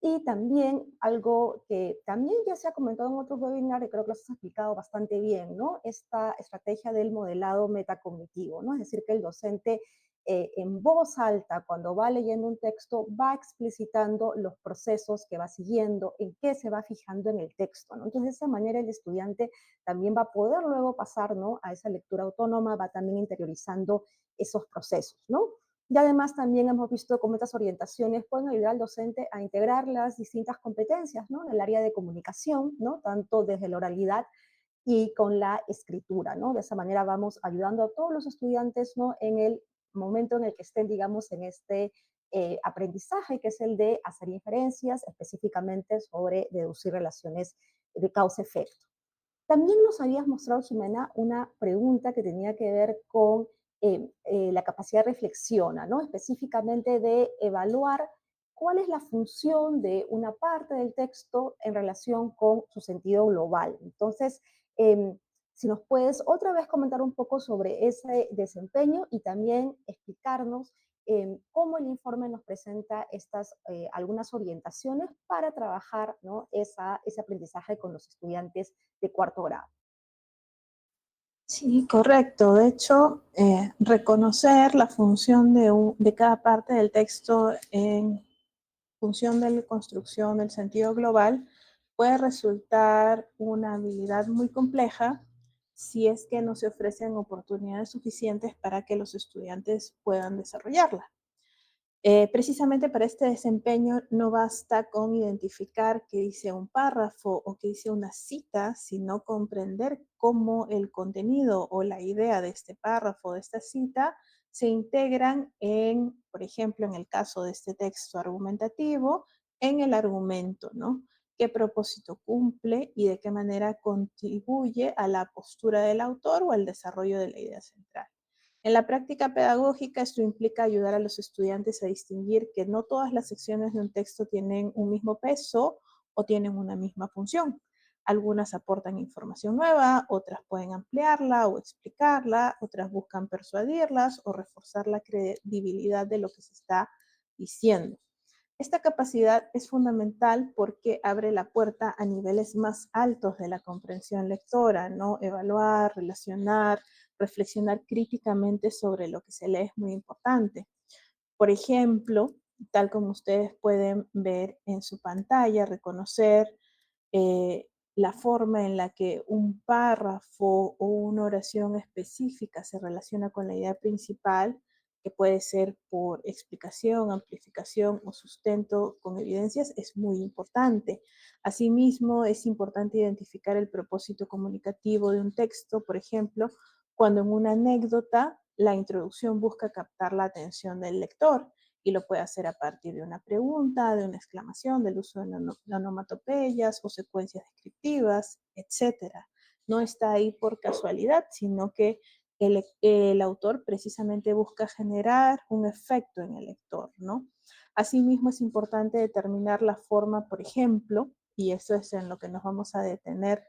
Y también algo que también ya se ha comentado en otros webinars y creo que lo has explicado bastante bien, ¿no? Esta estrategia del modelado metacognitivo, ¿no? Es decir, que el docente en voz alta, cuando va leyendo un texto, va explicitando los procesos que va siguiendo, en qué se va fijando en el texto, ¿no? Entonces, de esa manera el estudiante también va a poder luego pasar, ¿no? A esa lectura autónoma, va también interiorizando esos procesos, ¿no? Y además también hemos visto cómo estas orientaciones pueden ayudar al docente a integrar las distintas competencias, ¿no? En el área de comunicación, ¿no? Tanto desde la oralidad y con la escritura, ¿no? De esa manera vamos ayudando a todos los estudiantes, ¿no? En el momento en el que estén, digamos, en este aprendizaje, que es el de hacer inferencias específicamente sobre deducir relaciones de causa-efecto. También nos habías mostrado, Jimena, una pregunta que tenía que ver con la capacidad de reflexión, ¿no? Específicamente de evaluar cuál es la función de una parte del texto en relación con su sentido global. Entonces, si nos puedes otra vez comentar un poco sobre ese desempeño y también explicarnos cómo el informe nos presenta estas algunas orientaciones para trabajar, ¿no? Ese aprendizaje con los estudiantes de cuarto grado. Sí, correcto. De hecho, reconocer la función de cada parte del texto en función de la construcción del sentido global puede resultar una habilidad muy compleja si es que no se ofrecen oportunidades suficientes para que los estudiantes puedan desarrollarla. Precisamente para este desempeño no basta con identificar qué dice un párrafo o qué dice una cita, sino comprender cómo el contenido o la idea de este párrafo o de esta cita se integran en, por ejemplo, en el caso de este texto argumentativo, en el argumento, ¿no? ¿Qué propósito cumple y de qué manera contribuye a la postura del autor o al desarrollo de la idea central? En la práctica pedagógica, esto implica ayudar a los estudiantes a distinguir que no todas las secciones de un texto tienen un mismo peso o tienen una misma función. Algunas aportan información nueva, otras pueden ampliarla o explicarla, otras buscan persuadirlas o reforzar la credibilidad de lo que se está diciendo. Esta capacidad es fundamental porque abre la puerta a niveles más altos de la comprensión lectora, ¿no? Evaluar, relacionar, reflexionar críticamente sobre lo que se lee es muy importante. Por ejemplo, tal como ustedes pueden ver en su pantalla, reconocer eh, la forma en la que un párrafo o una oración específica se relaciona con la idea principal, que puede ser por explicación, amplificación o sustento con evidencias, es muy importante. Asimismo, es importante identificar el propósito comunicativo de un texto, por ejemplo, cuando en una anécdota la introducción busca captar la atención del lector y lo puede hacer a partir de una pregunta, de una exclamación, del uso de onomatopeyas o secuencias descriptivas, etcétera. No está ahí por casualidad, sino que el autor precisamente busca generar un efecto en el lector, ¿no? Asimismo, es importante determinar la forma, por ejemplo, y eso es en lo que nos vamos a detener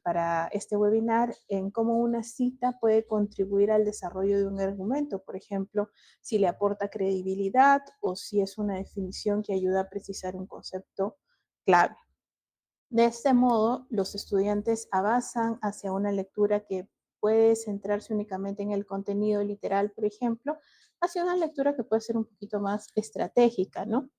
para este webinar, en cómo una cita puede contribuir al desarrollo de un argumento, por ejemplo, si le aporta credibilidad o si es una definición que ayuda a precisar un concepto clave. De este modo, los estudiantes avanzan hacia una lectura que puede centrarse únicamente en el contenido literal, por ejemplo, hacia una lectura que puede ser un poquito más estratégica, ¿no?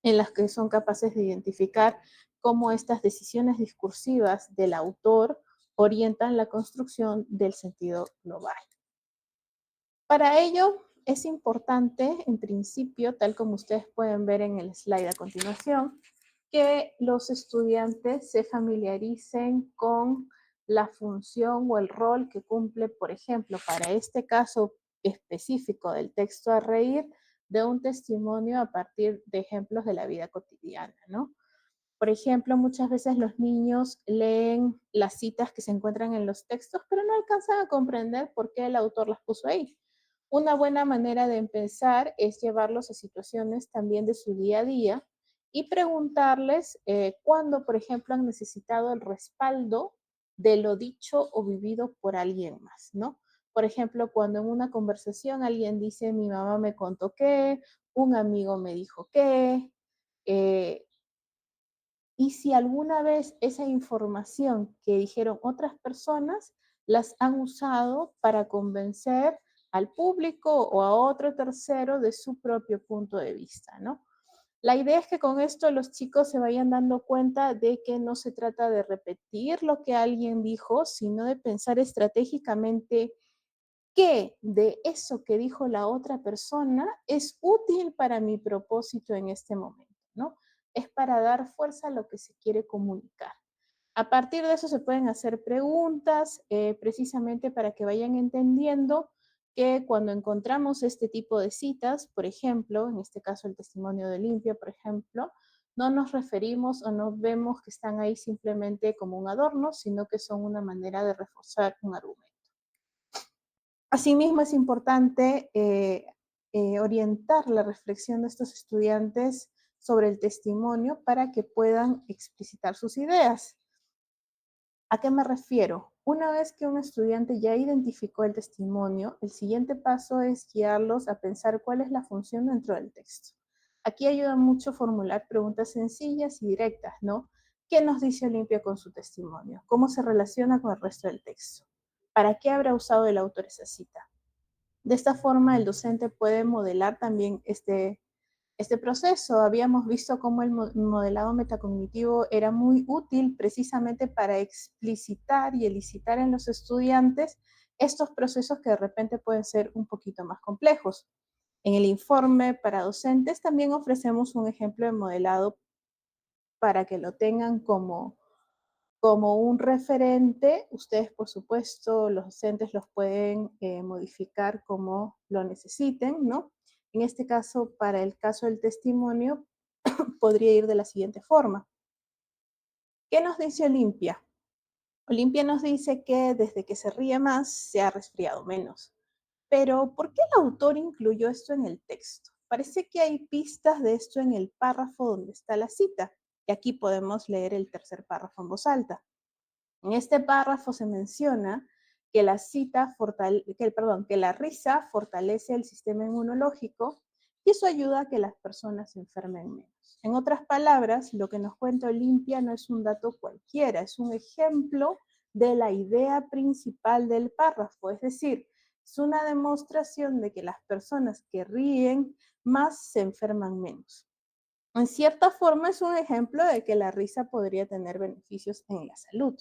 En las que son capaces de identificar cómo estas decisiones discursivas del autor orientan la construcción del sentido global. Para ello, es importante, en principio, tal como ustedes pueden ver en el slide a continuación, que los estudiantes se familiaricen con la función o el rol que cumple, por ejemplo, para este caso específico del texto a reír, de un testimonio a partir de ejemplos de la vida cotidiana, ¿no? Por ejemplo, muchas veces los niños leen las citas que se encuentran en los textos, pero no alcanzan a comprender por qué el autor las puso ahí. Una buena manera de empezar es llevarlos a situaciones también de su día a día y preguntarles cuándo, por ejemplo, han necesitado el respaldo de lo dicho o vivido por alguien más, ¿no? Por ejemplo, cuando en una conversación alguien dice, mi mamá me contó que, un amigo me dijo que, eh, y si alguna vez esa información que dijeron otras personas las han usado para convencer al público o a otro tercero de su propio punto de vista, ¿no? La idea es que con esto los chicos se vayan dando cuenta de que no se trata de repetir lo que alguien dijo, sino de pensar estratégicamente qué de eso que dijo la otra persona es útil para mi propósito en este momento, ¿no? Es para dar fuerza a lo que se quiere comunicar. A partir de eso se pueden hacer preguntas precisamente para que vayan entendiendo que cuando encontramos este tipo de citas, por ejemplo, en este caso el testimonio de Olimpia, por ejemplo, no nos referimos o no vemos que están ahí simplemente como un adorno, sino que son una manera de reforzar un argumento. Asimismo, es importante orientar la reflexión de estos estudiantes sobre el testimonio para que puedan explicitar sus ideas. ¿A qué me refiero? Una vez que un estudiante ya identificó el testimonio, el siguiente paso es guiarlos a pensar cuál es la función dentro del texto. Aquí ayuda mucho formular preguntas sencillas y directas, ¿no? ¿Qué nos dice Olimpia con su testimonio? ¿Cómo se relaciona con el resto del texto? ¿Para qué habrá usado el autor esa cita? De esta forma, el docente puede modelar también este proceso. Habíamos visto cómo el modelado metacognitivo era muy útil precisamente para explicitar y elicitar en los estudiantes estos procesos que de repente pueden ser un poquito más complejos. En el informe para docentes también ofrecemos un ejemplo de modelado para que lo tengan como un referente. Ustedes, por supuesto, los docentes los pueden modificar como lo necesiten, ¿no? En este caso, para el caso del testimonio, podría ir de la siguiente forma. ¿Qué nos dice Olimpia? Olimpia nos dice que desde que se ríe más, se ha resfriado menos. Pero, ¿por qué el autor incluyó esto en el texto? Parece que hay pistas de esto en el párrafo donde está la cita. Y aquí podemos leer el tercer párrafo en voz alta. En este párrafo se menciona que que la risa fortalece el sistema inmunológico y eso ayuda a que las personas se enfermen menos. En otras palabras, lo que nos cuenta Olimpia no es un dato cualquiera, es un ejemplo de la idea principal del párrafo, es decir, es una demostración de que las personas que ríen más se enferman menos. En cierta forma es un ejemplo de que la risa podría tener beneficios en la salud.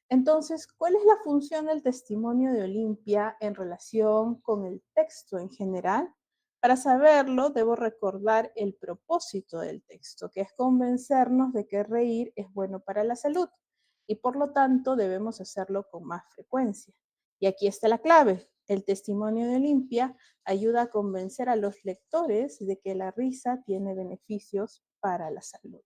Entonces, ¿cuál es la función del testimonio de Olimpia en relación con el texto en general? Para saberlo, debo recordar el propósito del texto, que es convencernos de que reír es bueno para la salud y por lo tanto debemos hacerlo con más frecuencia. Y aquí está la clave. El testimonio de Olimpia ayuda a convencer a los lectores de que la risa tiene beneficios para la salud.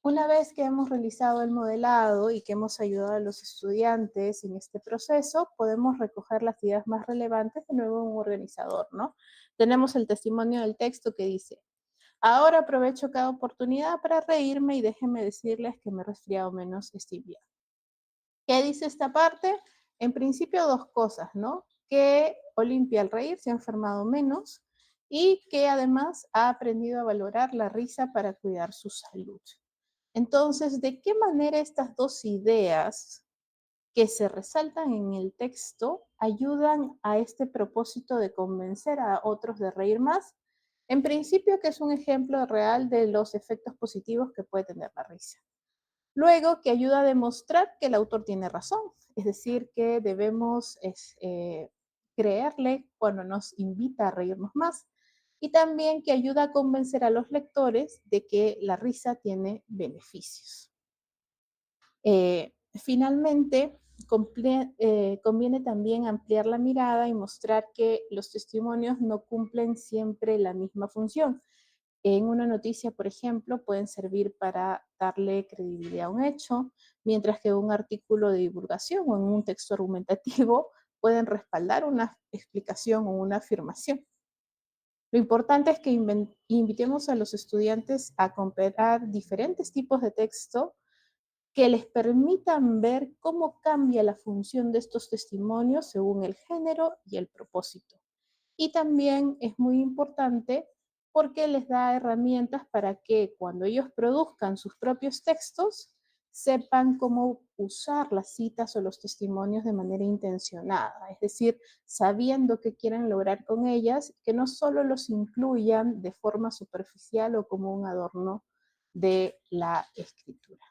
Una vez que hemos realizado el modelado y que hemos ayudado a los estudiantes en este proceso, podemos recoger las ideas más relevantes de nuevo en un organizador, ¿no? Tenemos el testimonio del texto que dice: ahora aprovecho cada oportunidad para reírme y déjenme decirles que me he resfriado menos este invierno. ¿Qué dice esta parte? En principio dos cosas, ¿no? Que Olimpia al reír se ha enfermado menos y que además ha aprendido a valorar la risa para cuidar su salud. Entonces, ¿de qué manera estas dos ideas que se resaltan en el texto ayudan a este propósito de convencer a otros de reír más? En principio, que es un ejemplo real de los efectos positivos que puede tener la risa. Luego, que ayuda a demostrar que el autor tiene razón, es decir, que debemos creerle cuando nos invita a reírnos más. Y también que ayuda a convencer a los lectores de que la risa tiene beneficios. Finalmente, conviene también ampliar la mirada y mostrar que los testimonios no cumplen siempre la misma función. En una noticia, por ejemplo, pueden servir para darle credibilidad a un hecho, mientras que un artículo de divulgación o en un texto argumentativo pueden respaldar una explicación o una afirmación. Lo importante es que invitemos a los estudiantes a comparar diferentes tipos de texto que les permitan ver cómo cambia la función de estos testimonios según el género y el propósito. Y también es muy importante porque les da herramientas para que cuando ellos produzcan sus propios textos, sepan cómo usar las citas o los testimonios de manera intencionada, es decir, sabiendo qué quieren lograr con ellas, que no solo los incluyan de forma superficial o como un adorno de la escritura.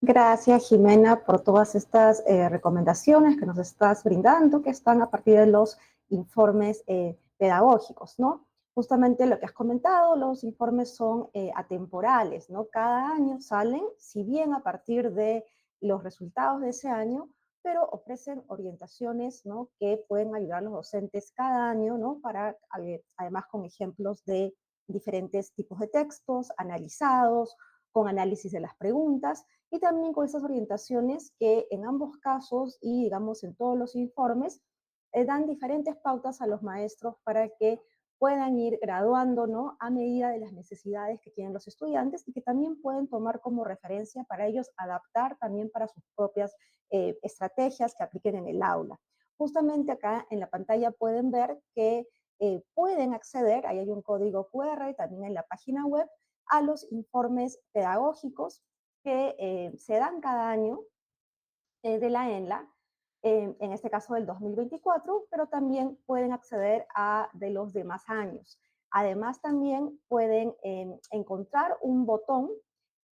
Gracias, Jimena, por todas estas recomendaciones que nos estás brindando, que están a partir de los informes pedagógicos, ¿no? Justamente lo que has comentado, los informes son atemporales, ¿no? Cada año salen, si bien a partir de los resultados de ese año, pero ofrecen orientaciones, ¿no? Que pueden ayudar a los docentes cada año, ¿no? Para, además, con ejemplos de diferentes tipos de textos analizados, con análisis de las preguntas, y también con esas orientaciones que en ambos casos y digamos en todos los informes dan diferentes pautas a los maestros para que puedan ir graduando, ¿no? A medida de las necesidades que tienen los estudiantes y que también pueden tomar como referencia para ellos adaptar también para sus propias estrategias que apliquen en el aula. Justamente acá en la pantalla pueden ver que pueden acceder, ahí hay un código QR también en la página web, a los informes pedagógicos que se dan cada año de la ENLA, en este caso del 2024, pero también pueden acceder a de los demás años. Además, también pueden encontrar un botón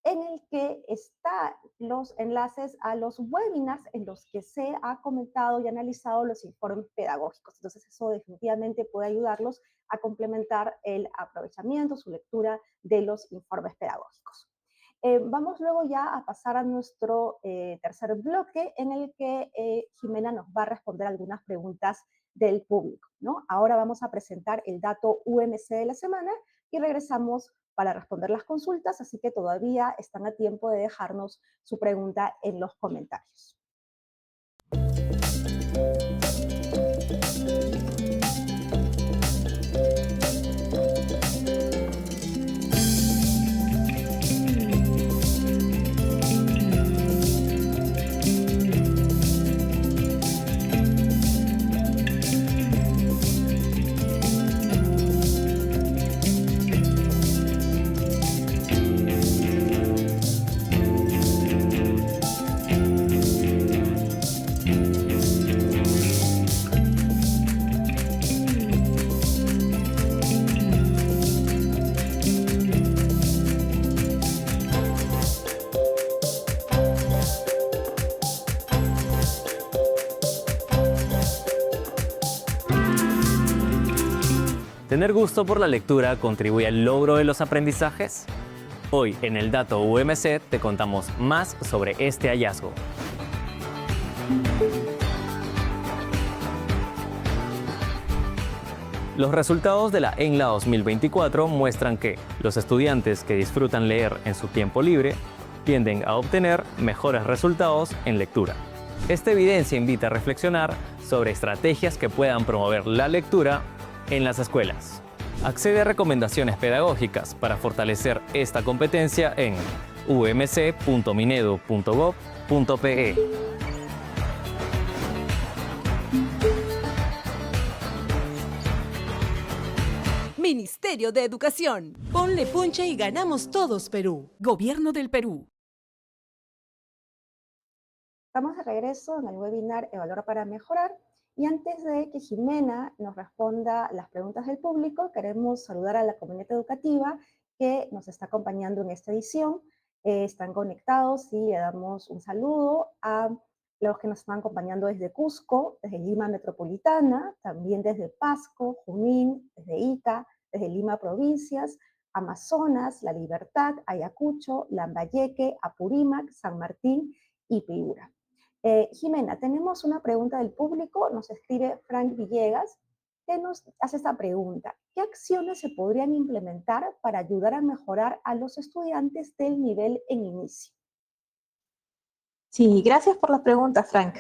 en el que están los enlaces a los webinars en los que se ha comentado y analizado los informes pedagógicos. Entonces, eso definitivamente puede ayudarlos a complementar el aprovechamiento, su lectura de los informes pedagógicos. Vamos luego ya a pasar a nuestro tercer bloque en el que Jimena nos va a responder algunas preguntas del público, ¿no? Ahora vamos a presentar el dato UMC de la semana y regresamos para responder las consultas, así que todavía están a tiempo de dejarnos su pregunta en los comentarios. ¿Tener gusto por la lectura contribuye al logro de los aprendizajes? Hoy en el Dato UMC te contamos más sobre este hallazgo. Los resultados de la ENLA 2024 muestran que los estudiantes que disfrutan leer en su tiempo libre tienden a obtener mejores resultados en lectura. Esta evidencia invita a reflexionar sobre estrategias que puedan promover la lectura en las escuelas. Accede a recomendaciones pedagógicas para fortalecer esta competencia en umc.minedu.gov.pe. Ministerio de Educación. Ponle punche y ganamos todos, Perú. Gobierno del Perú. Estamos de regreso en el webinar Evaluar para Mejorar. Y antes de que Jimena nos responda las preguntas del público, queremos saludar a la comunidad educativa que nos está acompañando en esta edición. Están conectados y le damos un saludo a los que nos están acompañando desde Cusco, desde Lima Metropolitana, también desde Pasco, Junín, desde Ica, desde Lima Provincias, Amazonas, La Libertad, Ayacucho, Lambayeque, Apurímac, San Martín y Piura. Jimena, tenemos una pregunta del público, nos escribe Frank Villegas, que nos hace esta pregunta. ¿Qué acciones se podrían implementar para ayudar a mejorar a los estudiantes del nivel en inicio? Sí, gracias por la pregunta, Frank.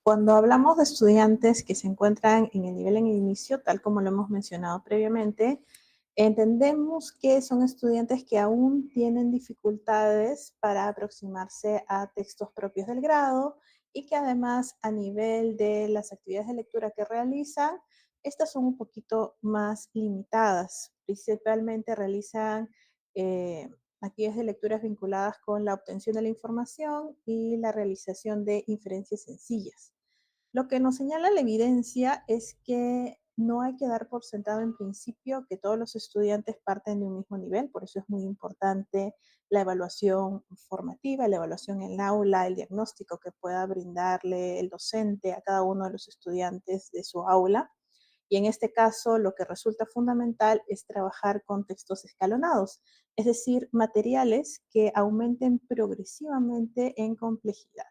Cuando hablamos de estudiantes que se encuentran en el nivel en inicio, tal como lo hemos mencionado previamente, entendemos que son estudiantes que aún tienen dificultades para aproximarse a textos propios del grado y que además a nivel de las actividades de lectura que realizan, estas son un poquito más limitadas. Principalmente realizan actividades de lecturas vinculadas con la obtención de la información y la realización de inferencias sencillas. Lo que nos señala la evidencia es que no hay que dar por sentado en principio que todos los estudiantes parten de un mismo nivel, por eso es muy importante la evaluación formativa, la evaluación en el aula, el diagnóstico que pueda brindarle el docente a cada uno de los estudiantes de su aula. Y en este caso, lo que resulta fundamental es trabajar con textos escalonados, es decir, materiales que aumenten progresivamente en complejidad.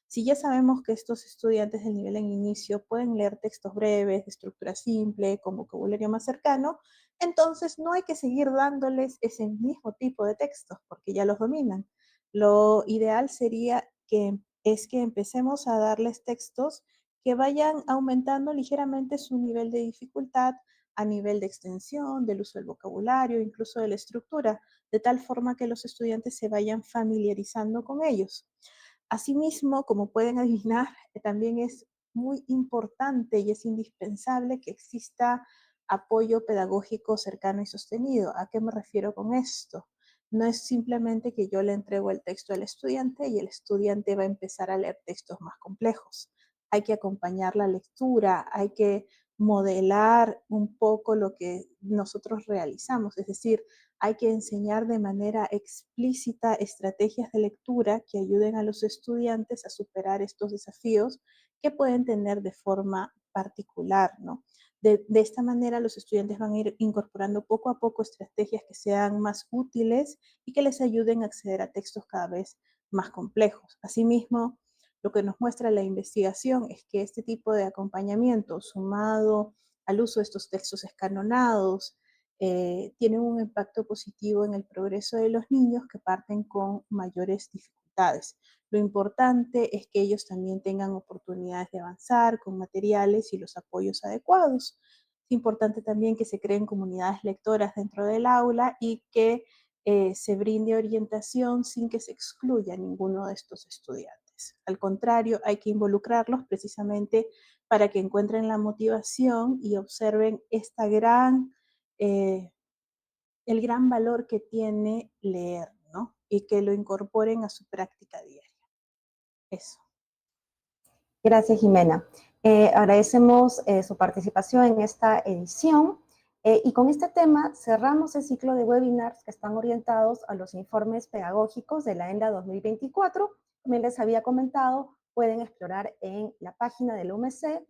Si ya sabemos que estos estudiantes del nivel en inicio pueden leer textos breves, de estructura simple, con vocabulario más cercano, entonces no hay que seguir dándoles ese mismo tipo de textos porque ya los dominan. Lo ideal sería que empecemos a darles textos que vayan aumentando ligeramente su nivel de dificultad a nivel de extensión, del uso del vocabulario, incluso de la estructura, de tal forma que los estudiantes se vayan familiarizando con ellos. Asimismo, como pueden adivinar, también es muy importante y es indispensable que exista apoyo pedagógico cercano y sostenido. ¿A qué me refiero con esto? No es simplemente que yo le entrego el texto al estudiante y el estudiante va a empezar a leer textos más complejos. Hay que acompañar la lectura, hay que modelar un poco lo que nosotros realizamos, es decir, hay que enseñar de manera explícita estrategias de lectura que ayuden a los estudiantes a superar estos desafíos que pueden tener de forma particular, ¿no? De esta manera los estudiantes van a ir incorporando poco a poco estrategias que sean más útiles y que les ayuden a acceder a textos cada vez más complejos. Asimismo, lo que nos muestra la investigación es que este tipo de acompañamiento sumado al uso de estos textos escalonados tiene un impacto positivo en el progreso de los niños que parten con mayores dificultades. Lo importante es que ellos también tengan oportunidades de avanzar con materiales y los apoyos adecuados. Es importante también que se creen comunidades lectoras dentro del aula y que se brinde orientación sin que se excluya a ninguno de estos estudiantes. Al contrario, hay que involucrarlos precisamente para que encuentren la motivación y observen el gran valor que tiene leer, ¿no? Y que lo incorporen a su práctica diaria. Eso. Gracias, Jimena. Agradecemos su participación en esta edición. Y con este tema cerramos el ciclo de webinars que están orientados a los informes pedagógicos de la ENLA 2024. Como les había comentado, pueden explorar en la página del UMC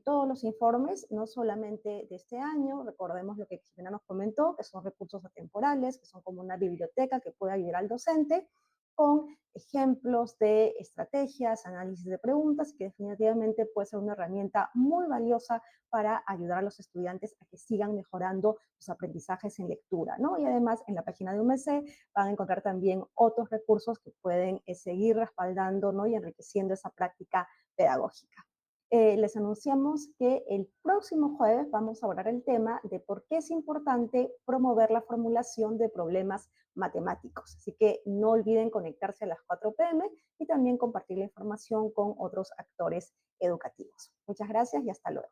Todos los informes, no solamente de este año, recordemos lo que Jimena nos comentó, que son recursos atemporales, que son como una biblioteca que puede ayudar al docente, con ejemplos de estrategias, análisis de preguntas, que definitivamente puede ser una herramienta muy valiosa para ayudar a los estudiantes a que sigan mejorando sus aprendizajes en lectura, ¿no? Y además en la página de UMC van a encontrar también otros recursos que pueden seguir respaldando, ¿no? Y enriqueciendo esa práctica pedagógica. Les anunciamos que el próximo jueves vamos a abordar el tema de por qué es importante promover la formulación de problemas matemáticos. Así que no olviden conectarse a las 4 p.m. y también compartir la información con otros actores educativos. Muchas gracias y hasta luego.